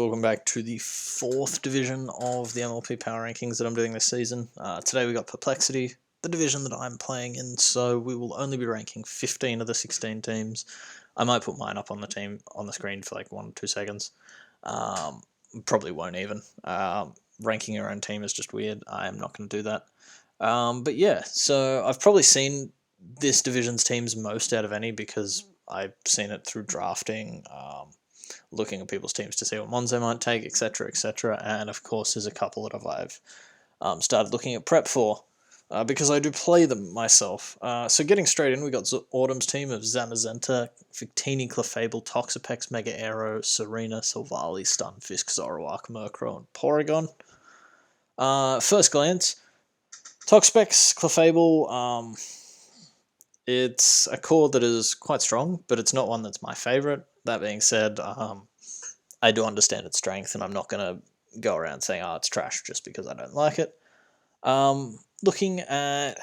Welcome back to the 4th division of the MLP Power Rankings that I'm doing this season. Today we got Perplexity, the division that I'm playing in, so we will only be ranking 15 of the 16 teams. I might put mine up on the screen for like 1 or 2 seconds. Probably won't even. Ranking your own team is just weird. I am not going to do that. But yeah, so I've probably seen this division's teams most out of any because I've seen it through drafting, looking at people's teams to see what mons they might take, etc., etc. And of course, there's a couple that I've started looking at prep for because I do play them myself. So getting straight in, we got Autumn's team of Zamazenta, Victini, Clefable, Toxapex, Mega Aero, Serena, Silvally, Stunfisk, Zoroark, Murkrow, and Porygon. First glance, Toxapex, Clefable, it's a core that is quite strong, but it's not one that's my favourite. That being said, I do understand its strength, and I'm not going to go around saying, it's trash just because I don't like it. Looking at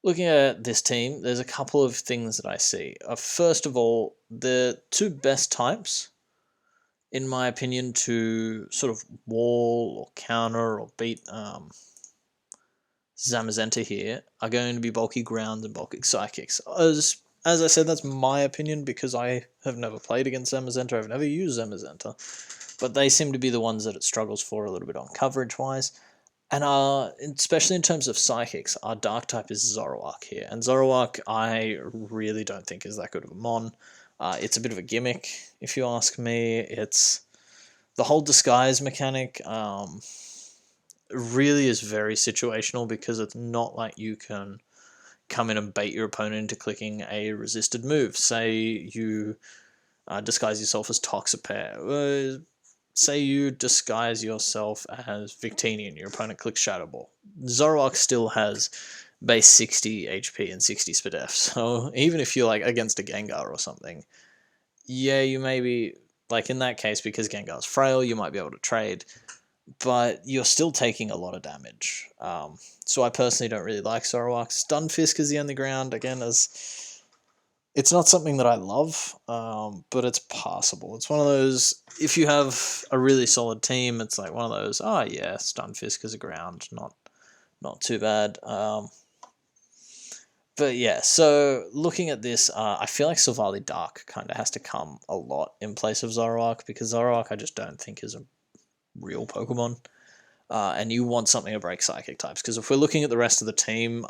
this team, there's a couple of things that I see. First of all, the two best types, in my opinion, to sort of wall or counter or beat Zamazenta here are going to be Bulky Ground and Bulky Psychics. As I said, that's my opinion because I have never played against Zamazenta. I've never used Zamazenta. But they seem to be the ones that it struggles for a little bit on coverage-wise. And especially in terms of Psychics, our Dark type is Zoroark here. And Zoroark, I really don't think is that good of a mon. It's a bit of a gimmick, if you ask me. It's the whole disguise mechanic really is very situational because it's not like you can come in and bait your opponent into clicking a resisted move. Say you disguise yourself as Toxapex. Say you disguise yourself as Victini and your opponent clicks Shadow Ball. Zoroark still has base 60 HP and 60 SPDF, so even if you're like against a Gengar or something, yeah, you may be, like in that case, because Gengar's frail, you might be able to trade, but you're still taking a lot of damage. So I personally don't really like Zoroark. Stunfisk is the only ground, again, it's not something that I love, but it's passable. It's one of those, if you have a really solid team, it's like one of those, yeah, Stunfisk is a ground, not too bad. But yeah, so looking at this, I feel like Silvally Dark kind of has to come a lot in place of Zoroark, because Zoroark I just don't think is a real Pokemon. And you want something to break Psychic types, because if we're looking at the rest of the team,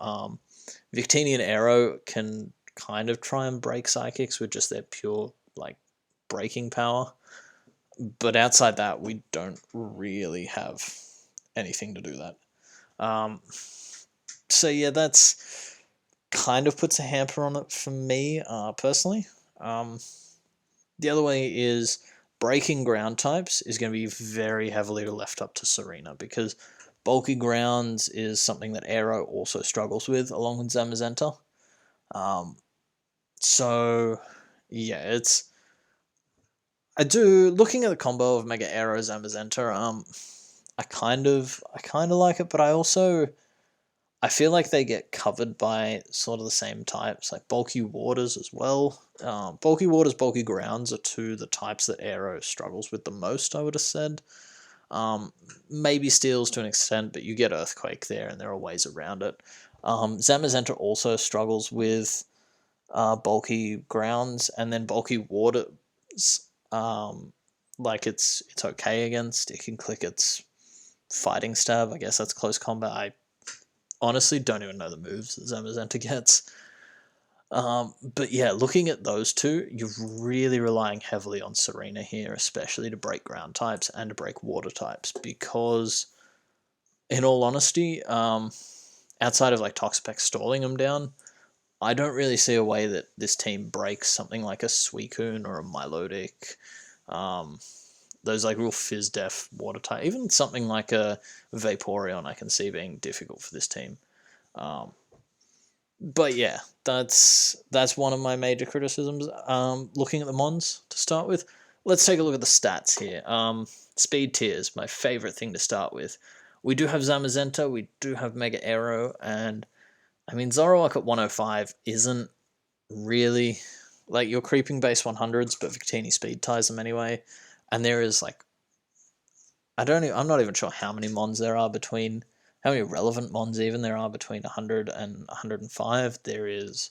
Victini and Aero can kind of try and break Psychics with just their pure, like, breaking power. But outside that, we don't really have anything to do that. So yeah, that's kind of puts a hamper on it for me, personally. The other way is breaking ground types is going to be very heavily left up to Serena, because bulky grounds is something that Aero also struggles with, along with Zamazenta. So yeah, looking at the combo of Mega Aero Zamazenta, I kind of like it, but I feel like they get covered by sort of the same types, like Bulky Waters as well. Bulky Waters, Bulky Grounds are two the types that Aero struggles with the most, I would have said. Maybe Steels to an extent, but you get Earthquake there, and there are ways around it. Zamazenta also struggles with Bulky Grounds, and then Bulky Waters, like it's okay against. It can click its Fighting Stab. I guess that's close combat. I honestly don't even know the moves that Zamazenta gets. But yeah, looking at those two, you're really relying heavily on Serena here, especially to break ground types and to break water types, because in all honesty, outside of like Toxapex stalling them down, I don't really see a way that this team breaks something like a Suicune or a Milotic, those like real fizz-def water type. Even something like a Vaporeon I can see being difficult for this team. But yeah, that's one of my major criticisms. Looking at the mons to start with, let's take a look at the stats here. Speed tiers, my favorite thing to start with. We do have Zamazenta, we do have Mega Aero, and I mean Zoroark at 105 isn't really like your creeping base 100s, but Victini speed ties them anyway. and there is like, I'm not even sure how many mons there are between, how many relevant mons even there are between 100 and 105. There is,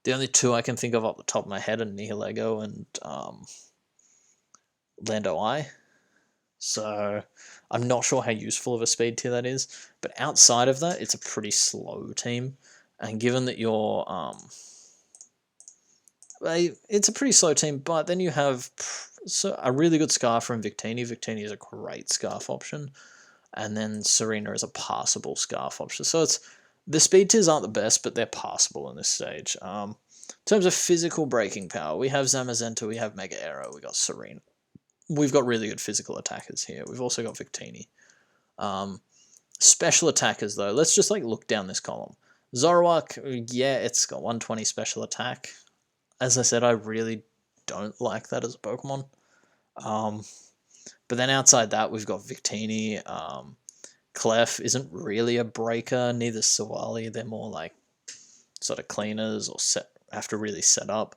the only two I can think of off the top of my head are Nihilego and Lando I. So I'm not sure how useful of a speed tier that is, but outside of that, it's a pretty slow team. And given that you're, it's a pretty slow team, but then you have a really good Scarf from Victini. Victini is a great Scarf option, and then Serena is a passable Scarf option. So it's, the speed tiers aren't the best, but they're passable in this stage. In terms of physical breaking power, we have Zamazenta, we have Mega Arrow, we got Serena. We've got really good physical attackers here. We've also got Victini. Special attackers, though, let's just like look down this column. Zoroark, yeah, it's got 120 special attack. As I said, I really don't like that as a Pokemon. But then outside that, we've got Victini. Clef isn't really a breaker, neither Sawali. They're more like sort of cleaners or have to really set up.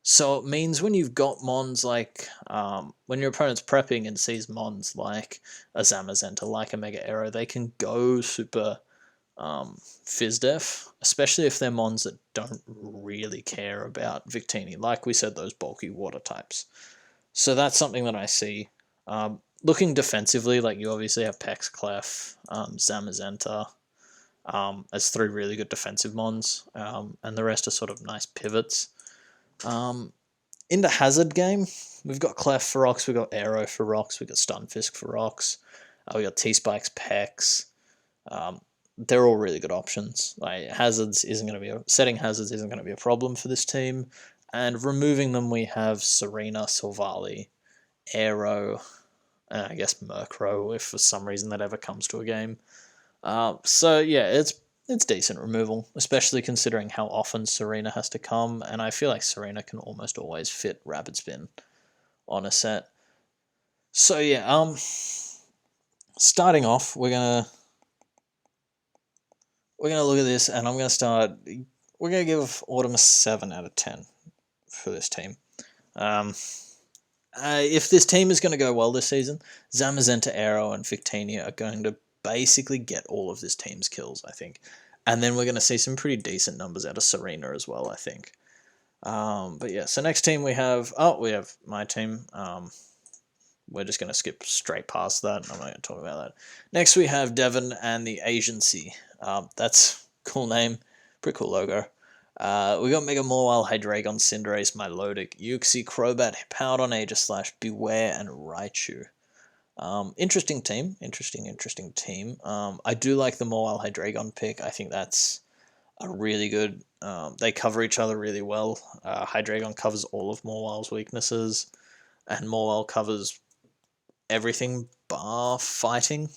So it means when you've got mons like, when your opponent's prepping and sees mons like a Zamazenta, like a Mega Arrow, they can go super Fizdef, especially if they're mons that don't really care about Victini, like we said, those bulky water types. So that's something that I see. Looking defensively, like you obviously have Pex, Clef, Zamazenta, as three really good defensive mons, and the rest are sort of nice pivots. In the hazard game, we've got Clef for rocks, we've got Aero for rocks, we've got Stunfisk for rocks, we got T-Spikes, Pex. They're all really good options. Like hazards isn't going to be setting hazards isn't going to be a problem for this team, and removing them we have Serena, Silvally, Aero, and I guess Murkrow if for some reason that ever comes to a game. So yeah, it's decent removal, especially considering how often Serena has to come, and I feel like Serena can almost always fit Rapid Spin on a set. So yeah, starting off, we're gonna look at this, and we're gonna give Autumn a 7 out of 10 for this team. If this team is going to go well this season, Zamazenta, Aero, and Victini are going to basically get all of this team's kills, I think. And then we're going to see some pretty decent numbers out of Serena as well, I think. But yeah, so next team we have my team. We're just going to skip straight past that. I'm not going to talk about that. Next we have Devon and the Agency. That's a cool name. Pretty cool logo. We got Mega Mawile, Hydreigon, Cinderace, Milotic, Uxie, Crobat, Hippowdon, Aegislash, Beware, and Raichu. Interesting team. Interesting team. I do like the Mawile Hydreigon pick. I think that's a really good... they cover each other really well. Hydreigon covers all of Mawile's weaknesses, and Mawile covers everything bar fighting,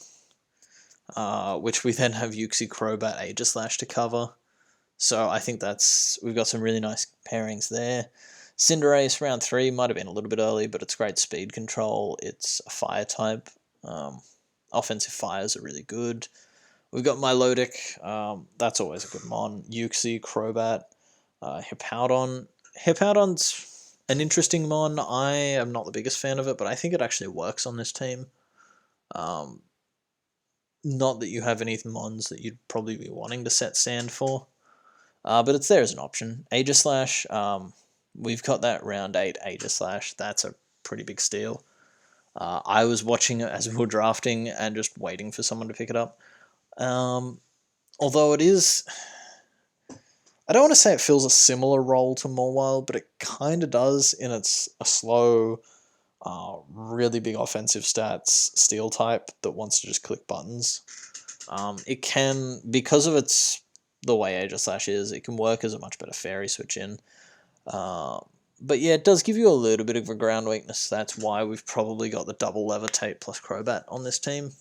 which we then have Uxie, Crobat, Aegislash to cover. So I think we've got some really nice pairings there. Cinderace, round 3, might have been a little bit early, but it's great speed control. It's a fire type. Offensive fires are really good. We've got Milotic. That's always a good mon. Uxie, Crobat, Hippowdon. Hippowdon's an interesting mon. I am not the biggest fan of it, but I think it actually works on this team. Not that you have any mons that you'd probably be wanting to set sand for. But it's there as an option. Aegislash, we've got that round 8 Aegislash. That's a pretty big steal. I was watching it as we were drafting and just waiting for someone to pick it up. Although it is... I don't want to say it fills a similar role to Mawile, but it kind of does in it's a slow, really big offensive stats steel type that wants to just click buttons. It can, because of the way Aegislash is, it can work as a much better fairy switch in. But yeah, it does give you a little bit of a ground weakness. That's why we've probably got the double Levitate plus Crobat on this team.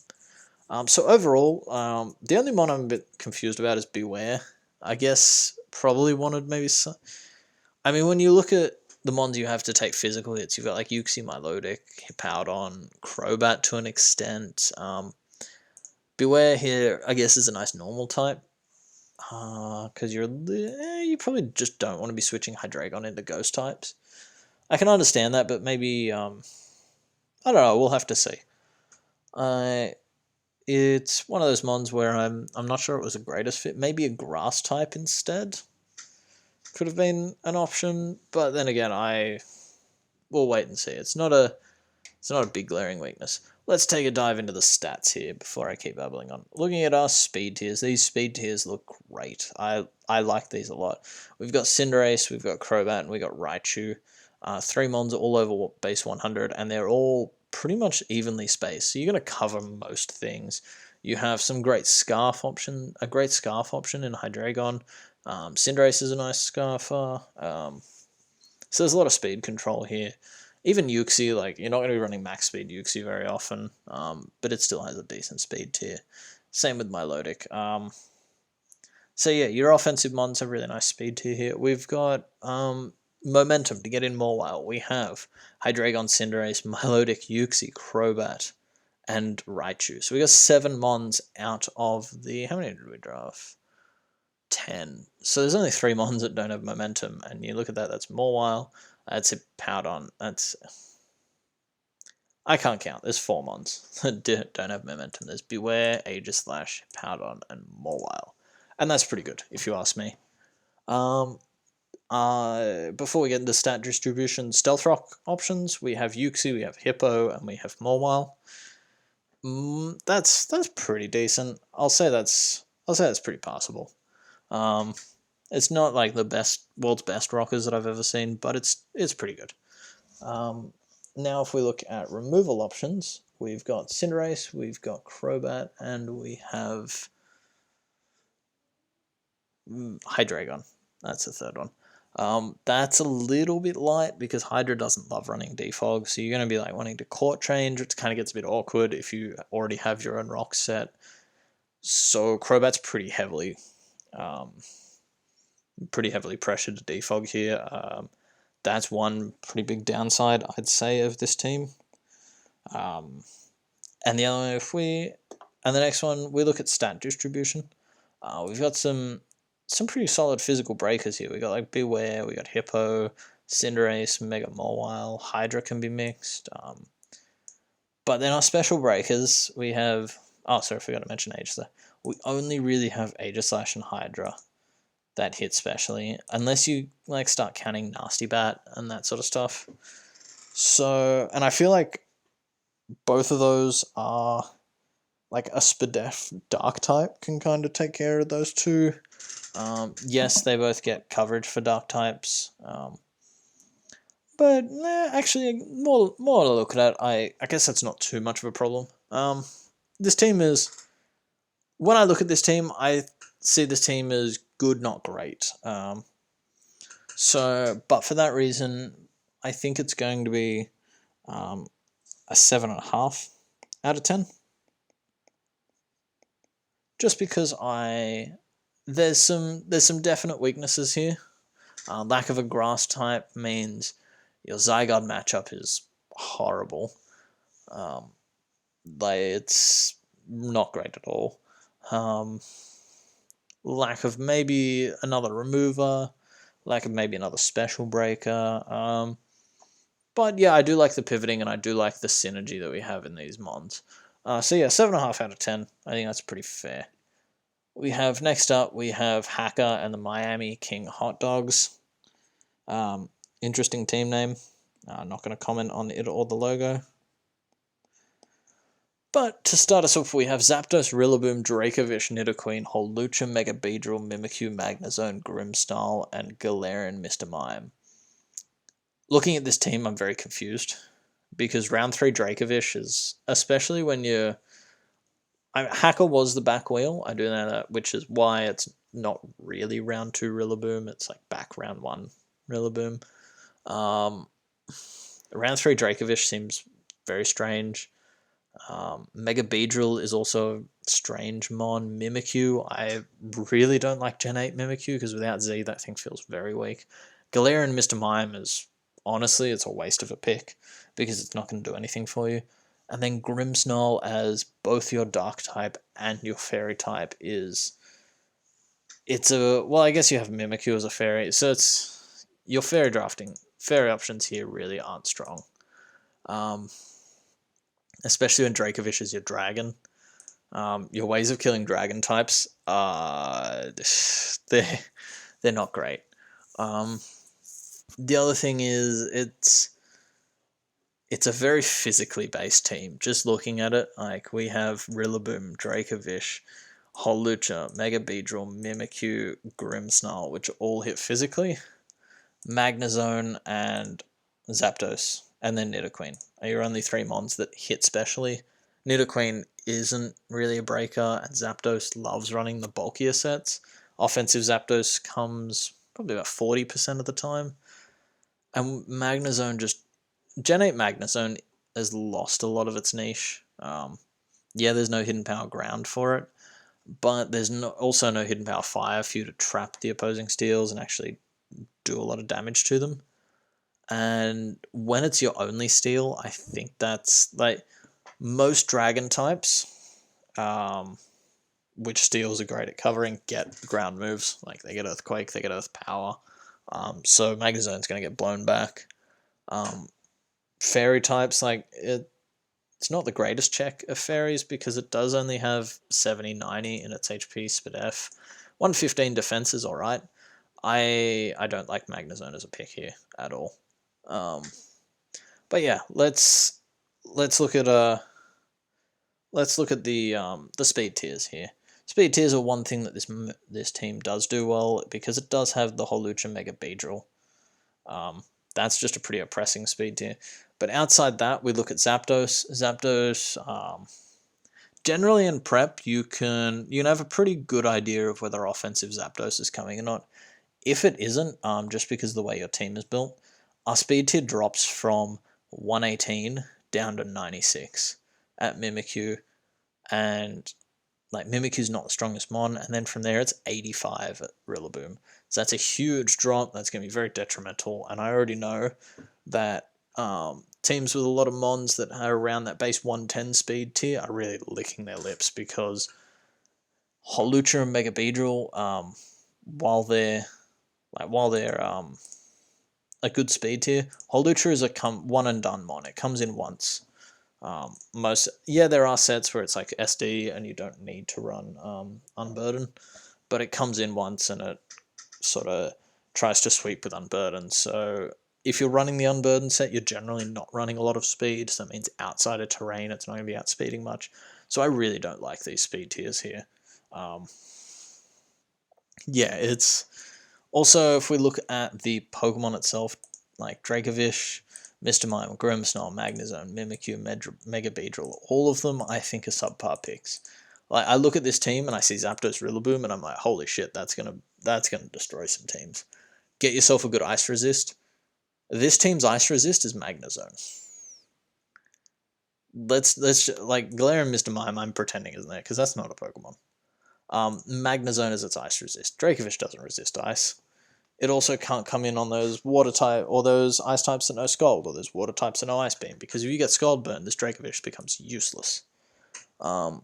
So overall, the only mon I'm a bit confused about is Beware. I guess probably wanted maybe... I mean, when you look at the mons you have to take physical hits, you've got like Uxie, Milotic, Hippowdon, Crobat to an extent. Beware here, I guess, is a nice normal type. Because you probably just don't want to be switching Hydreigon into ghost types. I can understand that, but maybe I don't know. We'll have to see. It's one of those mons where I'm not sure it was the greatest fit. Maybe a grass type instead could have been an option, but then again, we'll wait and see. It's not a big glaring weakness. Let's take a dive into the stats here before I keep babbling on. Looking at our speed tiers, these speed tiers look great. I like these a lot. We've got Cinderace, we've got Crobat, and we've got Raichu. 3 mons all over base 100, and they're all pretty much evenly spaced. So you're going to cover most things. You have some great scarf option, a great scarf option in Hydreigon. Cinderace is a nice scarfer. So there's a lot of speed control here. Even Uxie, like, you're not going to be running max speed Uxie very often, but it still has a decent speed tier. Same with Milotic. So yeah, your offensive mons have really nice speed tier here. We've got momentum to get in more while. We have Hydreigon, Cinderace, Milotic, Uxie, Crobat, and Raichu. So we got 7 mons out of the... How many did we draft? 10. So there's only 3 mons that don't have momentum, and you look at that, that's Mawile, that's a Powdon, that's... I can't count, there's 4 mons that don't have momentum. There's Beware, Aegislash, Powdon, and Mawile. And that's pretty good, if you ask me. Before we get into stat distribution, Stealth Rock options, we have Uxie, we have Hippo, and we have Mawile. That's pretty decent. I'll say that's pretty passable. It's not like the world's best rockers that I've ever seen, but it's pretty good. Now if we look at removal options, we've got Cinderace, we've got Crobat, and we have Hydreigon. That's the third one. That's a little bit light because Hydra doesn't love running Defog, so you're going to be like wanting to court change, which kind of gets a bit awkward if you already have your own rock set. So Crobat's pretty heavily pressured to defog here. That's one pretty big downside, I'd say, of this team. And the other one, and the next one, we look at stat distribution. We've got some pretty solid physical breakers here. We got like Beware, we got Hippo, Cinderace, Mega Mawile, Hydra can be mixed. But then our special breakers, we have... Oh, sorry, I forgot to mention Aegislash. We only really have Aegislash and Hydra that hit specially, unless you like start counting Nasty Bat and that sort of stuff. So, and I feel like both of those are like a Spadef Dark type can kind of take care of those two. Yes, they both get coverage for Dark types, but actually, more to look at, I guess that's not too much of a problem. This team is... When I look at this team, I see this team as good, not great. But for that reason, I think it's going to be a 7.5 out of 10. Just because there's some definite weaknesses here. Lack of a grass type means your Zygarde matchup is horrible. It's not great at all. Lack of maybe another remover, lack of maybe another special breaker. But yeah, I do like the pivoting and I do like the synergy that we have in these mons. So yeah, 7.5 out of 10. I think that's pretty fair. Next up, we have Hacker and the Miami King Hot Dogs. Interesting team name. I'm not going to comment on it or the logo. But to start us off, we have Zapdos, Rillaboom, Dracovish, Nidoqueen, Holucha, Mega Beedrill, Mimikyu, Magnezone, Grimmsnarl, and Galarian Mr. Mime. Looking at this team, I'm very confused. Because round 3 Dracovish is, especially when Hacker was the back wheel, I do know that, which is why it's not really round 2 Rillaboom, it's like back round 1 Rillaboom. Round 3 Dracovish seems very strange. Mega Beedrill is also strange mon. Mimikyu, I really don't like Gen 8 Mimikyu because without Z that thing feels very weak. Galarian Mr. Mime is, honestly, it's a waste of a pick because it's not going to do anything for you. And then Grimmsnarl as both your Dark type and your Fairy type well, I guess you have Mimikyu as a Fairy, so your Fairy options here really aren't strong. especially when Dracovish is your dragon. Your ways of killing dragon types they're not great. The other thing is it's a very physically based team. Just looking at it, like we have Rillaboom, Dracovish, Holucha, Mega Beedrill, Mimikyu, Grimmsnarl, which all hit physically. Magnezone and Zapdos, and then Nidoqueen are your only three mons that hit specially. Nidoqueen isn't really a breaker, and Zapdos loves running the bulkier sets. Offensive Zapdos comes probably about 40% of the time. And Magnezone Gen 8 Magnezone has lost a lot of its niche. Yeah, there's no hidden power ground for it, but there's also no hidden power fire for you to trap the opposing steals and actually do a lot of damage to them. And when it's your only steal, I think that's like most dragon types, which steals are great at covering, get ground moves. Like they get Earthquake, they get Earth Power. So Magnezone's going to get blown back. Fairy types, like it's not the greatest check of fairies because it does only have 70-90 in its HP, Speed F. 115 defense is alright. I don't like Magnezone as a pick here at all. But yeah, let's look at the speed tiers here. Speed tiers are one thing that this team does do well because it does have the Holucha Mega Beedrill. That's just a pretty oppressing speed tier. But outside that, we look at Zapdos. Zapdos, generally in prep, you can have a pretty good idea of whether offensive Zapdos is coming or not. If it isn't, just because of the way your team is built, our speed tier drops from 118 down to 96 at Mimikyu, and like Mimikyu's not the strongest mon, and then from there it's 85 at Rillaboom. So that's a huge drop. That's going to be very detrimental, and I already know that teams with a lot of mons that are around that base 110 speed tier are really licking their lips because Holucha and Mega Beedrill, while they're a good speed tier, Holucha is a one and done mon. It comes in once. There are sets where it's like SD and you don't need to run Unburden, but it comes in once and it sort of tries to sweep with Unburden. So if you're running the Unburden set, you're generally not running a lot of speed. So that means outside of terrain, it's not going to be outspeeding much. So I really don't like these speed tiers here. It's also, if we look at the Pokemon itself, like Dracovish, Mr. Mime, Grimmsnarl, Magnezone, Mimikyu, Mega Beedrill, all of them I think are subpar picks. Like I look at this team and I see Zapdos, Rillaboom, and I'm like, holy shit, that's gonna destroy some teams. Get yourself a good Ice Resist. This team's Ice Resist is Magnezone. Let's like Galarian Mr. Mime, I'm pretending isn't there because that's not a Pokemon. Magnezone is its Ice Resist. Dracovish doesn't resist Ice. It also can't come in on those water type or those ice types that no Scald or those water types that no Ice Beam because if you get Scald Burn, this Dracovish becomes useless. I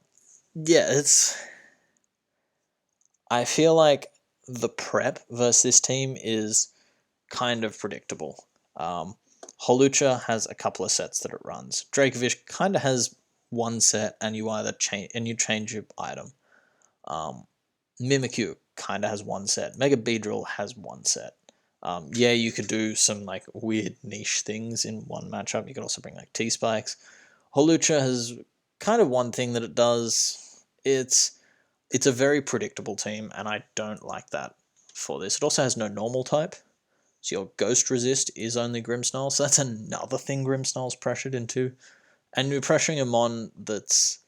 feel like the prep versus this team is kind of predictable. Holucha has a couple of sets that it runs. Dracovish kind of has one set, and you either change your item. Mimikyu kind of has one set. Mega Beedrill has one set. You could do some like weird niche things in one matchup. You could also bring like T-Spikes. Holucha has kind of one thing that it does. It's a very predictable team, and I don't like that for this. It also has no normal type. So your Ghost Resist is only Grimmsnarl, so that's another thing Grimmsnarl's pressured into. And you're pressuring a mon that's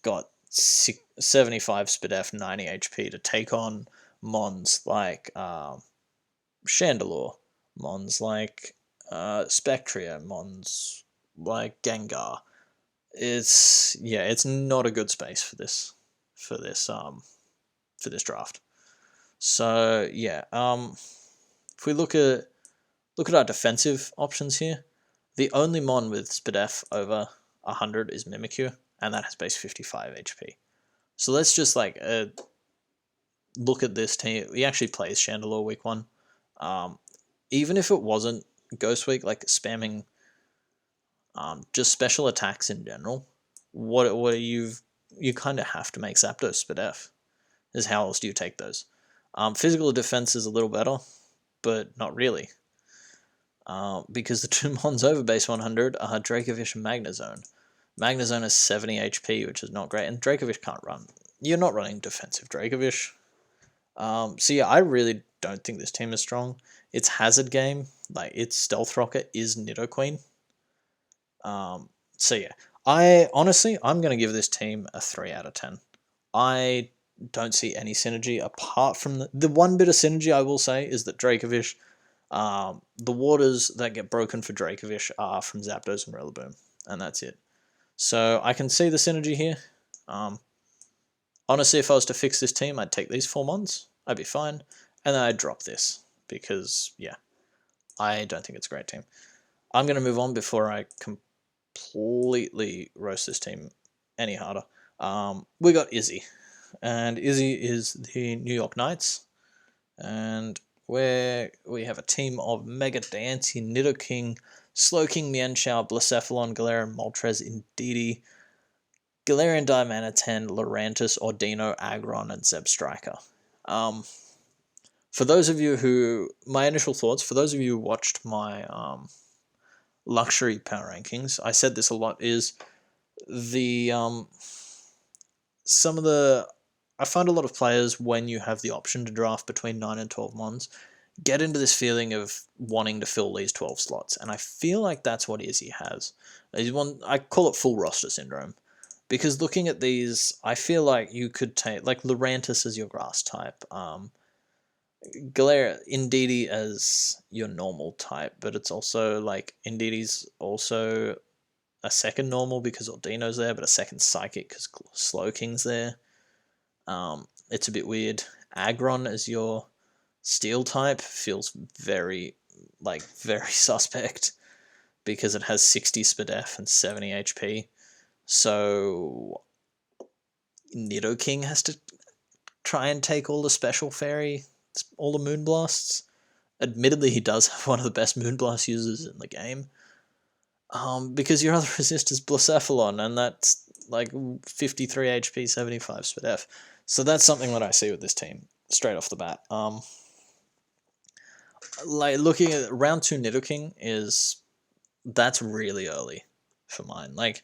got 75 Speed F, 90 HP to take on mons like Chandelure, mons like Spectria, mons like Gengar. It's not a good space for this draft. So if we look at our defensive options here, the only mon with Speed F over 100 is Mimikyu, and that has base 55 HP. So let's just look at this team. He actually plays Chandelure week 1. Even if it wasn't Ghost Week, like spamming Just special attacks in general. What are you kind of have to make Zapdos Spadef. Is how else do you take those? Physical defense is a little better, but not really. Because the two Mons over base 100 are Dracovish and Magnezone. Magnezone has 70 HP, which is not great, and Dracovish can't run. You're not running defensive Dracovish. So yeah, I really don't think this team is strong. Its hazard game, like its stealth rocket, is Nidoqueen. So yeah, I'm going to give this team a 3 out of 10. I don't see any synergy apart from the one bit of synergy I will say is that Dracovish, the waters that get broken for Dracovish are from Zapdos and Rillaboom, and that's it. So I can see the synergy here. Honestly, if I was to fix this team, I'd take these 4 Mons, I'd be fine, and then I'd drop this, because, yeah, I don't think it's a great team. I'm going to move on before I completely roast this team any harder. We got Izzy, and Izzy is the New York Knights, and where we have a team of Mega Diancie, Nidoking, Slowking, Mienshao, Blacephalon, Galarian, Moltres, Indeedee, Galarian Diamantine, Lurantis, Ordino, Aggron, and Zebstrika. For those of you who, my initial thoughts, for those of you who watched my luxury power rankings, I said this a lot, is the I find a lot of players, when you have the option to draft between 9 and 12 Mons, get into this feeling of wanting to fill these 12 slots, and I feel like that's what Izzy has. I call it full roster syndrome, because looking at these, I feel like you could take, like, Lurantis as your grass type, Indeedee as your normal type, but it's also, like, Indeedee's also a second normal because Ordino's there, but a second psychic because Slowking's there. It's a bit weird. Aggron as your steel type feels very suspect because it has 60 Spadef and 70 HP. So Nidoking has to try and take all the special fairy, all the Moonblasts. Admittedly, he does have one of the best Moonblast users in the game. Because your other resist is Blacephalon, and that's like 53 HP, 75 Spadef. So that's something that I see with this team, straight off the bat. Like, looking at round 2 Nidoking that's really early for mine. Like,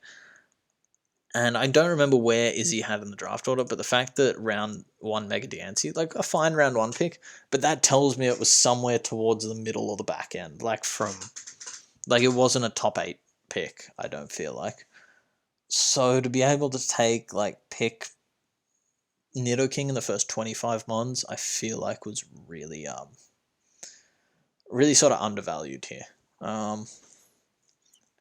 and I don't remember where Izzy had in the draft order, but the fact that round 1 Mega Diancie, like a fine round 1 pick, but that tells me it was somewhere towards the middle or the back end, like it wasn't a top 8 pick, I don't feel like. So to be able to pick Nidoking in the first 25 Mons, I feel like was really sort of undervalued here. And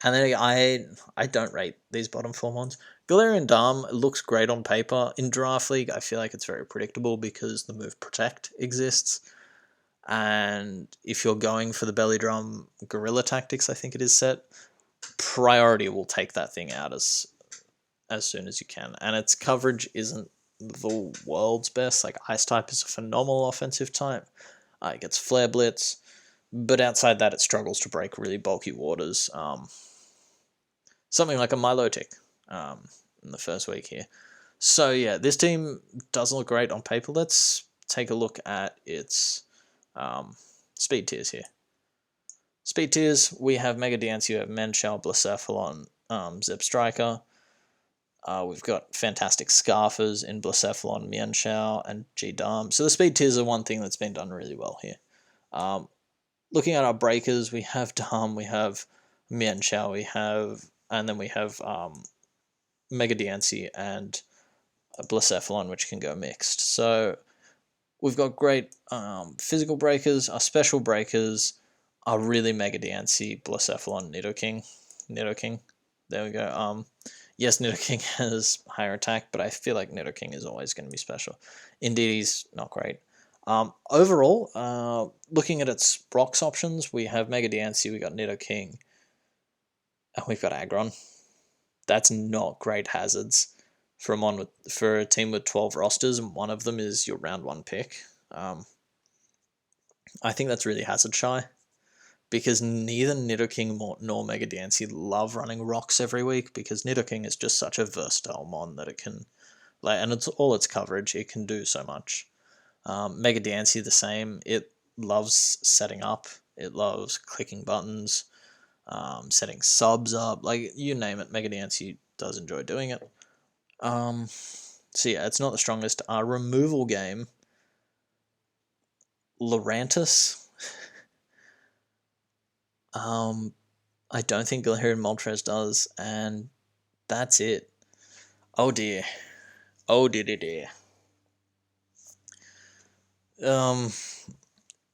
then I don't rate these bottom 4 Mons. Galarian Dam looks great on paper. In Draft League, I feel like it's very predictable because the move Protect exists. And if you're going for the Belly Drum Gorilla Tactics, I think it is set, priority will take that thing out as soon as you can. And its coverage isn't the world's best. Like, Ice type is a phenomenal offensive type. It gets Flare Blitz. But outside that, it struggles to break really bulky waters. Something like a Milotic in the first week here. So yeah, this team doesn't look great on paper. Let's take a look at its speed tiers here. Speed tiers, we have Mega Diancie, we have Mienshao, Blacephalon, Zebstrika. We've got fantastic Scarfers in Blacephalon, Mienshao, and G-Dam. So the speed tiers are one thing that's been done really well here. Looking at our breakers, we have Dam, we have Mienshao, and then we have Mega Diancie and Blacephalon, which can go mixed. So we've got great physical breakers. Our special breakers are really Mega Diancie, Blacephalon, Nidoking. There we go. Yes, Nidoking has higher attack, but I feel like Nidoking is always going to be special. Indeedee's not great. Overall, looking at its rocks options, we have Mega Diancie, we got Nidoking, and we've got Aggron. That's not great hazards for a team with 12 rosters, and one of them is your round 1 pick. I think that's really hazard shy. because neither Nidoking nor Mega Dancy love running rocks every week, because Nidoking is just such a versatile mon that it can, like, and it's all its coverage, it can do so much. Mega Dancy the same, it loves setting up, it loves clicking buttons, setting subs up, like, you name it, Mega Dancy does enjoy doing it. So yeah, it's not the strongest. Removal game, Lurantis. I don't think Galarian Moltres does, and that's it. Oh dear. Oh dear.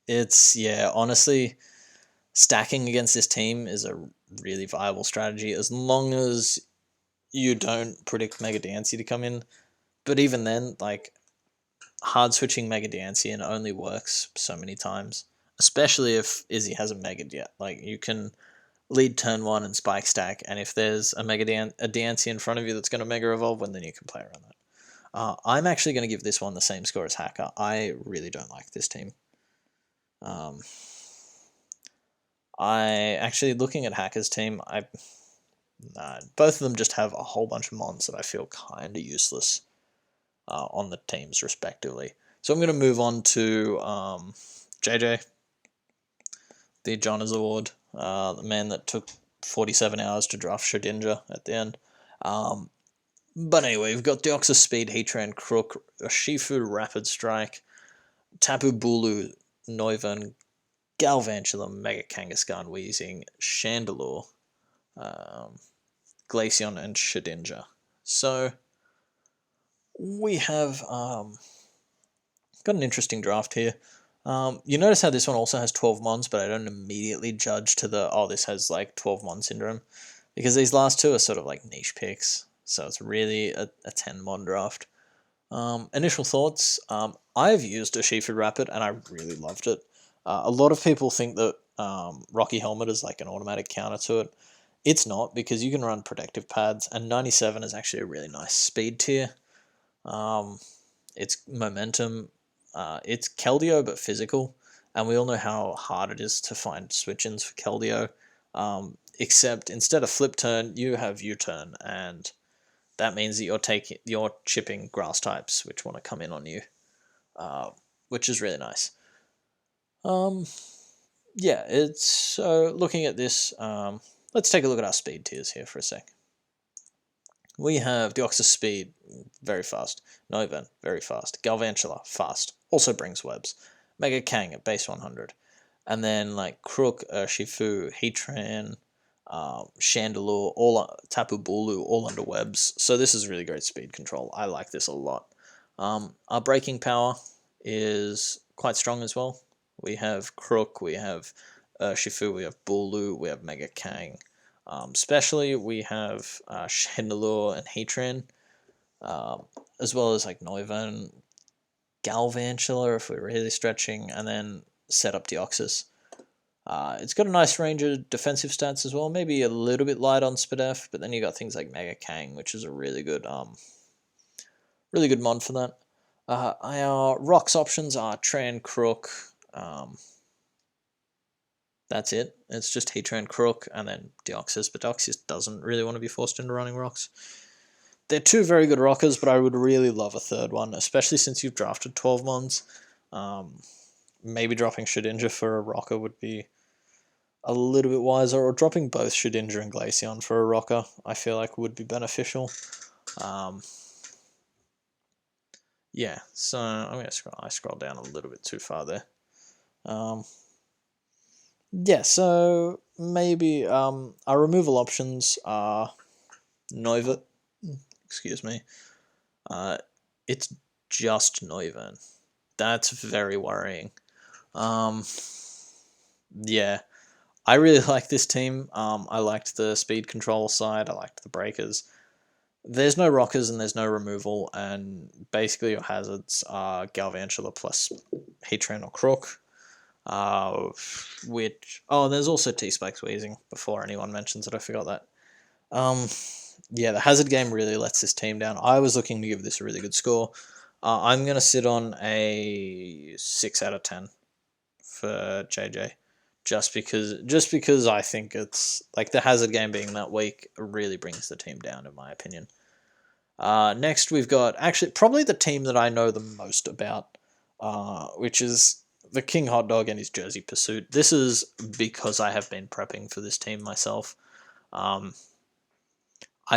It's, yeah, honestly, stacking against this team is a really viable strategy as long as you don't predict Mega Dancy to come in. But even then, like, hard switching Mega Dancy and only works so many times, especially if Izzy hasn't Mega'd yet. Like, you can lead turn 1 and spike stack, and if there's a Dancy in front of you that's going to Mega Evolve, well, then you can play around that. I'm actually going to give this one the same score as Hacker. I really don't like this team. I actually, looking at Hacker's team, both of them just have a whole bunch of mons that I feel kind of useless on the teams respectively. So I'm going to move on to JJ, the Jonas Award, the man that took 47 hours to draft Shedinja at the end. But anyway, we've got Deoxys Speed, Heatran, Crook, Shifu, Rapid Strike, Tapu Bulu, Noivern, Galvantula, Mega Kangaskhan, Weezing, Chandelure, Glaceon, and Shedinja. So we have got an interesting draft here. You notice how this one also has 12 mons, but I don't immediately judge to the, oh, this has like 12 mon syndrome, because these last two are sort of like niche picks, so it's really a 10 mon draft. Initial thoughts, I've used Urshifu Rapid and I really loved it. A lot of people think that Rocky Helmet is like an automatic counter to it. It's not, because you can run protective pads, and 97 is actually a really nice speed tier. It's momentum, it's Keldeo but physical, and we all know how hard it is to find switch-ins for Keldeo, except instead of flip turn, you have U-turn, and that means that you're chipping grass types which want to come in on you, which is really nice. Yeah, it's, so looking at this, let's take a look at our speed tiers here for a sec. We have Deoxys Speed, very fast. Noivern, very fast. Galvantula, fast. Also brings webs. Mega Kang at base 100. And then, like, Crook, Shifu, Heatran, Chandelure, Tapu Bulu, all under webs. So this is really great speed control. I like this a lot. Our breaking power is quite strong as well. We have Crook, we have Shifu, we have Bulu, we have Mega Kang. Especially we have Chandelure and Heatran, as well as like Noivern, Galvantula if we're really stretching, and then set up Deoxys. It's got a nice range of defensive stats as well, maybe a little bit light on Spadef, but then you got things like Mega Kang, which is a really good mod for that. Our rocks options are Tran, Crook. That's it. It's just Heatran, Crook, and then Deoxys, but Deoxys doesn't really want to be forced into running rocks. They're two very good rockers, but I would really love a third one, especially since you've drafted 12 mons. Maybe dropping Shedinja for a rocker would be a little bit wiser, or dropping both Shedinja and Glaceon for a rocker, I feel like would be beneficial. Yeah, so I'm going to scroll down a little bit too far there. Yeah, so maybe our removal options are Noivern. Excuse me. It's just Noivern. That's very worrying. Yeah, I really like this team. I liked the speed control side. I liked the breakers. There's no rockers and there's no removal, and basically your hazards are Galvantula plus Heatran or Crook. There's also T-Spike's Weezing, before anyone mentions it, I forgot that. Yeah, the hazard game really lets this team down. I was looking to give this a really good score. I'm going to sit on a 6 out of 10 for JJ. just because I think it's like the hazard game being that weak really brings the team down, in my opinion. Next, we've got actually probably the team that I know the most about, which is the King Hot Dog and his Jersey Pursuit. This is because I have been prepping for this team myself. I'm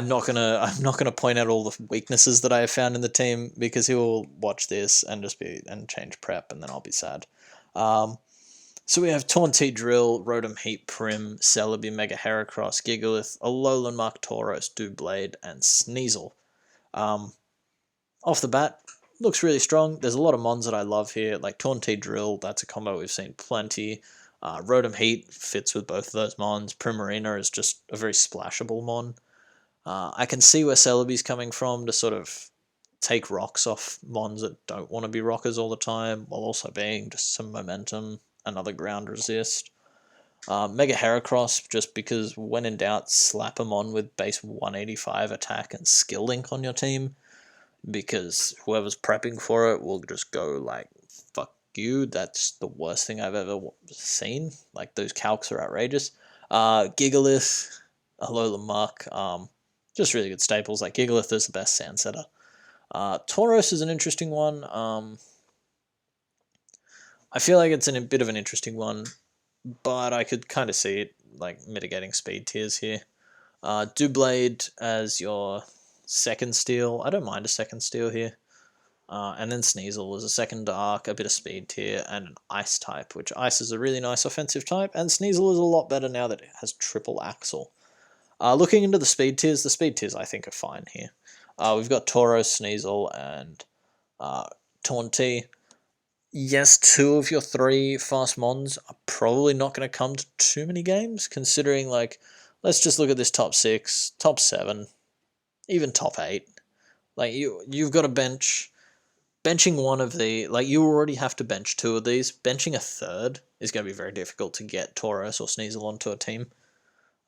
not gonna point out all the weaknesses that I have found in the team, because he will watch this and change prep, and then I'll be sad. So we have Taunty Drill, Rotom Heat Prim, Celebi, Mega Heracross, Gigalith, Alolan Mark Tauros, Doublade, and Sneasel. Off the bat, looks really strong. There's a lot of mons that I love here, like Taunty Drill. That's a combo we've seen plenty. Rotom Heat fits with both of those mons. Primarina is just a very splashable mon. I can see where Celebi's coming from to sort of take rocks off mons that don't want to be rockers all the time, while also being just some momentum, another ground resist. Mega Heracross, just because when in doubt, slap them on with base 185 attack and skill link on your team, because whoever's prepping for it will just go like, fuck you, that's the worst thing I've ever seen. Like, those calcs are outrageous. Gigalith, Alola Muck, just really good staples. Like, Gigalith is the best sand setter. Tauros is an interesting one. I feel like it's a bit of an interesting one, but I could kind of see it like mitigating speed tiers here. Doublade as your second steal. I don't mind a second steal here. And then Sneasel as a second dark, a bit of speed tier, and an ice type, which ice is a really nice offensive type, and Sneasel is a lot better now that it has triple axle. Looking into the speed tiers I think are fine here. We've got Tauros, Sneasel, and Taunty. Yes, 2 of your 3 fast mons are probably not going to come to too many games, considering, like, let's just look at this top 6, top 7, even top 8. Like, you've got to benching one of the, like, you already have to bench 2 of these. Benching a third is going to be very difficult to get Tauros or Sneasel onto a team.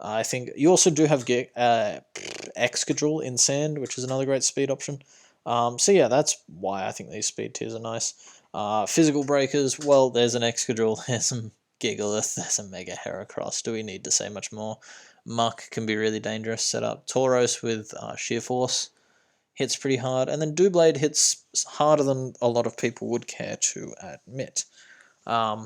I think you also do have Excadrill in Sand, which is another great speed option. So yeah, that's why I think these speed tiers are nice. Physical breakers, well, there's an Excadrill, there's some Gigalith, there's a Mega Heracross. Do we need to say much more? Muck can be really dangerous. Set up Tauros with Sheer Force, hits pretty hard, and then Doublade hits harder than a lot of people would care to admit. Yeah,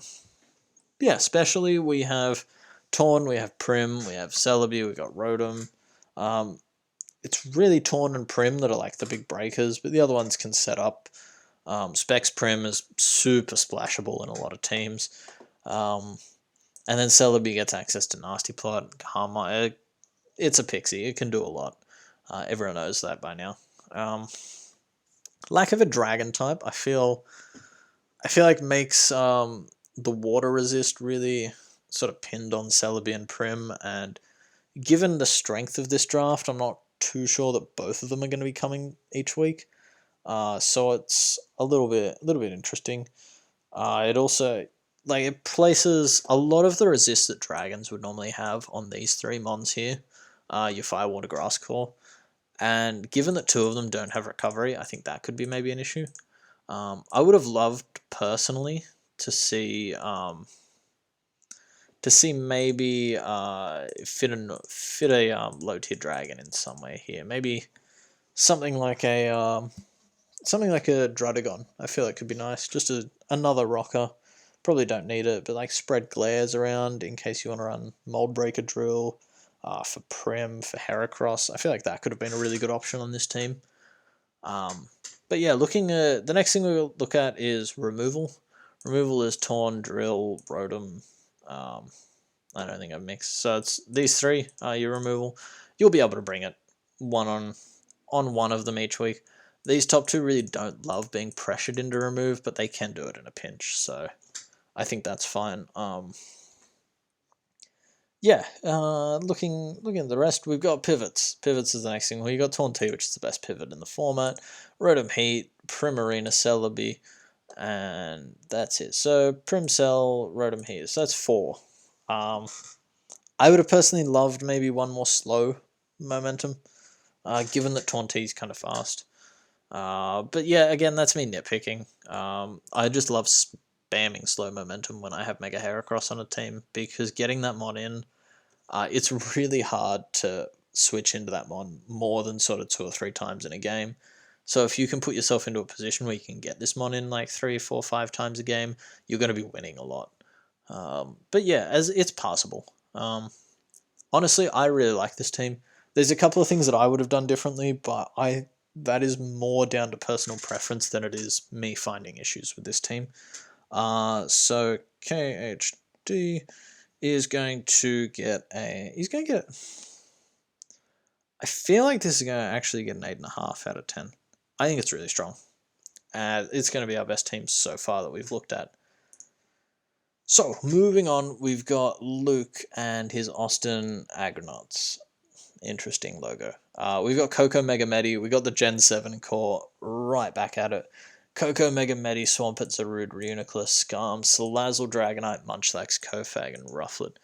especially we have Torn, we have Prim, we have Celebi, we got Rotom. It's really Torn and Prim that are like the big breakers, but the other ones can set up. Specs Prim is super splashable in a lot of teams. And then Celebi gets access to Nasty Plot, Karma. It's a pixie, it can do a lot. Everyone knows that by now. Lack of a dragon type, I feel like makes the water resist really sort of pinned on Celebi and Prim, and given the strength of this draft, I'm not too sure that both of them are going to be coming each week. So it's a little bit interesting. It also, like, it places a lot of the resist that dragons would normally have on these 3 mons here. Your Fire, Water, Grass Core. And given that 2 of them don't have recovery, I think that could be maybe an issue. I would have loved personally to see maybe fit a low tier dragon in some way here. Maybe something like a Drudagon. I feel it could be nice. Just another rocker. Probably don't need it, but like spread glares around in case you want to run Mold Breaker Drill. For Prim, for Heracross. I feel like that could have been a really good option on this team. But yeah, looking at the next thing we'll look at is removal. Removal is Torn, Drill, Rotom. I don't think I've mixed. So it's these 3 are your removal. You'll be able to bring it on one of them each week. These top 2 really don't love being pressured into remove, but they can do it in a pinch. So I think that's fine. Yeah, looking at the rest, we've got pivots. Pivots is the next thing. Well, you got Taunty, which is the best pivot in the format. Rotom Heat, Primarina, Celebi, and that's it. So Primcell, Rotom Heat. So that's 4. I would have personally loved maybe one more slow momentum, given that Taunty's kind of fast. But yeah, again, that's me nitpicking. I just love spamming slow momentum when I have Mega Heracross on a team, because getting that mon in, it's really hard to switch into that mon more than sort of 2 or 3 times in a game. So if you can put yourself into a position where you can get this mon in like 3, 4, 5 times a game, you're going to be winning a lot. But yeah, as it's passable. Honestly, I really like this team. There's a couple of things that I would have done differently, but that is more down to personal preference than it is me finding issues with this team. So KHD is going to get I feel like this is going to actually get an 8.5 out of 10. I think it's really strong. It's going to be our best team so far that we've looked at. So, moving on, we've got Luke and his Austin Agronauts. Interesting logo. We've got Coco Mega Medi. We got the Gen 7 core right back at it. Coco Mega Medi, Swampert, Zarude, Reuniclus, Skarm, Salazzle, Dragonite, Munchlax, Kofag, and Rufflet.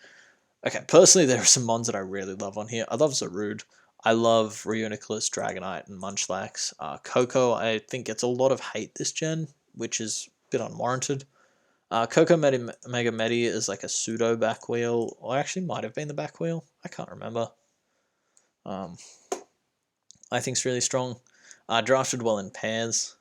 Okay, personally, there are some mons that I really love on here. I love Zarude. I love Reuniclus, Dragonite, and Munchlax. Coco, I think, gets a lot of hate this gen, which is a bit unwarranted. Coco Mega Medi is like a pseudo back wheel, or actually might have been the back wheel. I can't remember. I think it's really strong. Drafted well in pairs.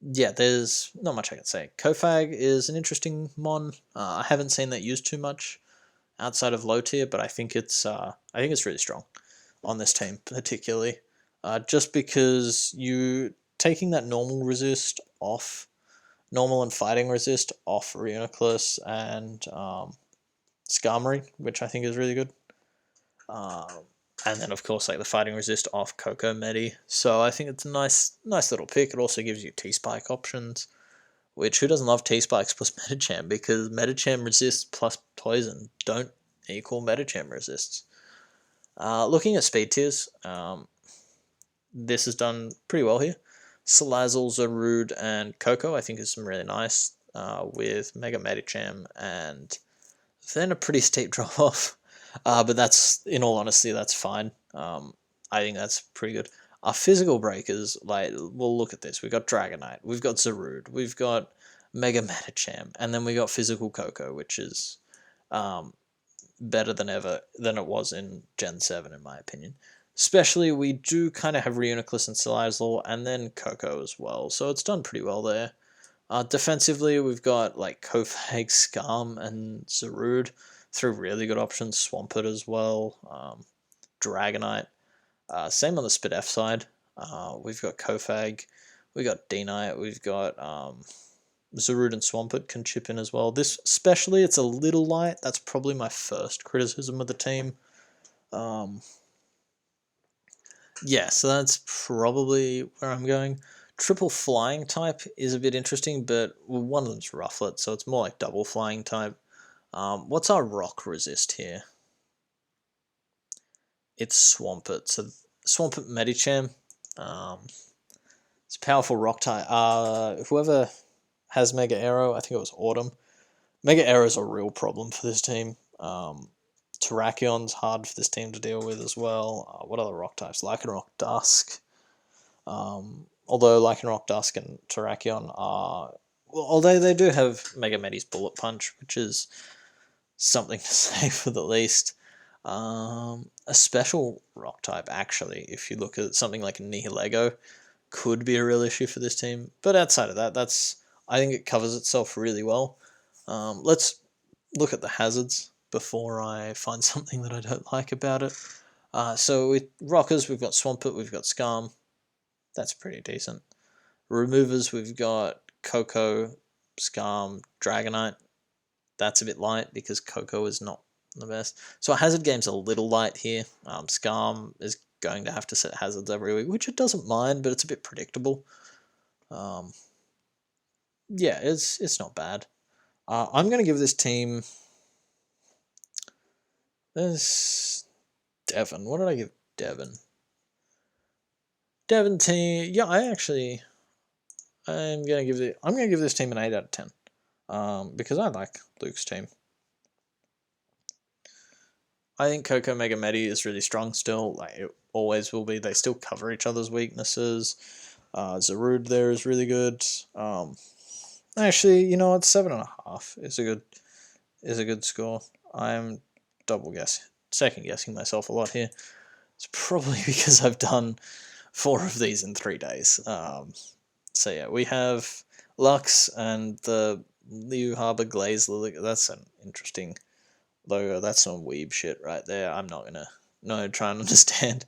Yeah, there's not much I can say. Kofag is an interesting mon. I haven't seen that used too much outside of low tier, but I think it's really strong on this team particularly. Just because you taking that normal resist off. Normal and fighting resist off Reuniclus and Skarmory, which I think is really good. And then, of course, like the fighting resist off Coco Medi. So I think it's a nice little pick. It also gives you T-Spike options, which who doesn't love T-Spikes plus Medicham? Because Medicham resists plus Poison don't equal Medicham resists. Looking at speed tiers, this is done pretty well here. Salazzle, Zarude, and Coco, I think is some really nice, with Mega Medicham, and then a pretty steep drop-off. But that's, in all honesty, that's fine. I think that's pretty good. Our physical breakers, like, we'll look at this. We've got Dragonite, we've got Zarude, we've got Mega Medicham, and then we got Physical Coco, which is better than it was in Gen 7, in my opinion. Especially, we do kind of have Reuniclus and Salazzle, and then Coco as well, so it's done pretty well there. Defensively, we've got like Kofag, Skarm, and Zarude through really good options. Swampert as well, Dragonite. Same on the Spidef side. We've got Kofag, we've got D-Knight, we've got Zarude and Swampert can chip in as well. This, especially, it's a little light. That's probably my first criticism of the team. Yeah, so that's probably where I'm going. Triple flying type is a bit interesting, but one of them's Rufflet, so it's more like double flying type. What's our rock resist here? It's Swampert. So Swampert Medicham. It's a powerful rock type. Whoever has Mega Arrow, I think it was Autumn. Mega Arrow is a real problem for this team. Terrakion's hard for this team to deal with as well. What other rock types? Lycanroc Dusk. Although Lycanroc Dusk and Terrakion are... Well, although they do have Mega Medi's Bullet Punch, which is something to say for the least. A special rock type, actually, if you look at something like Nihilego, could be a real issue for this team. But outside of that, I think it covers itself really well. Let's look at the hazards before I find something that I don't like about it. So with Rockers, we've got Swampert, we've got Skarm. That's pretty decent. Removers, we've got Coco, Skarm, Dragonite. That's a bit light because Coco is not the best. So our hazard game's a little light here. Skarm is going to have to set hazards every week, which it doesn't mind, but it's a bit predictable. Yeah, it's not bad. I'm going to give this team... There's Devon. What did I give Devon? Devon team... Yeah, I'm going to give this team an 8 out of 10. Because I like Luke's team. I think Coco Mega Medi is really strong still. Like it always will be. They still cover each other's weaknesses. Zarude there is really good. Actually, you know what? 7.5 is a good score. I'm second guessing myself a lot here. It's probably because I've done 4 of these in 3 days. So yeah, we have Lux and the Liu Harbor Glaze Lily. That's an interesting logo. That's some weeb shit right there. I'm not gonna try and understand.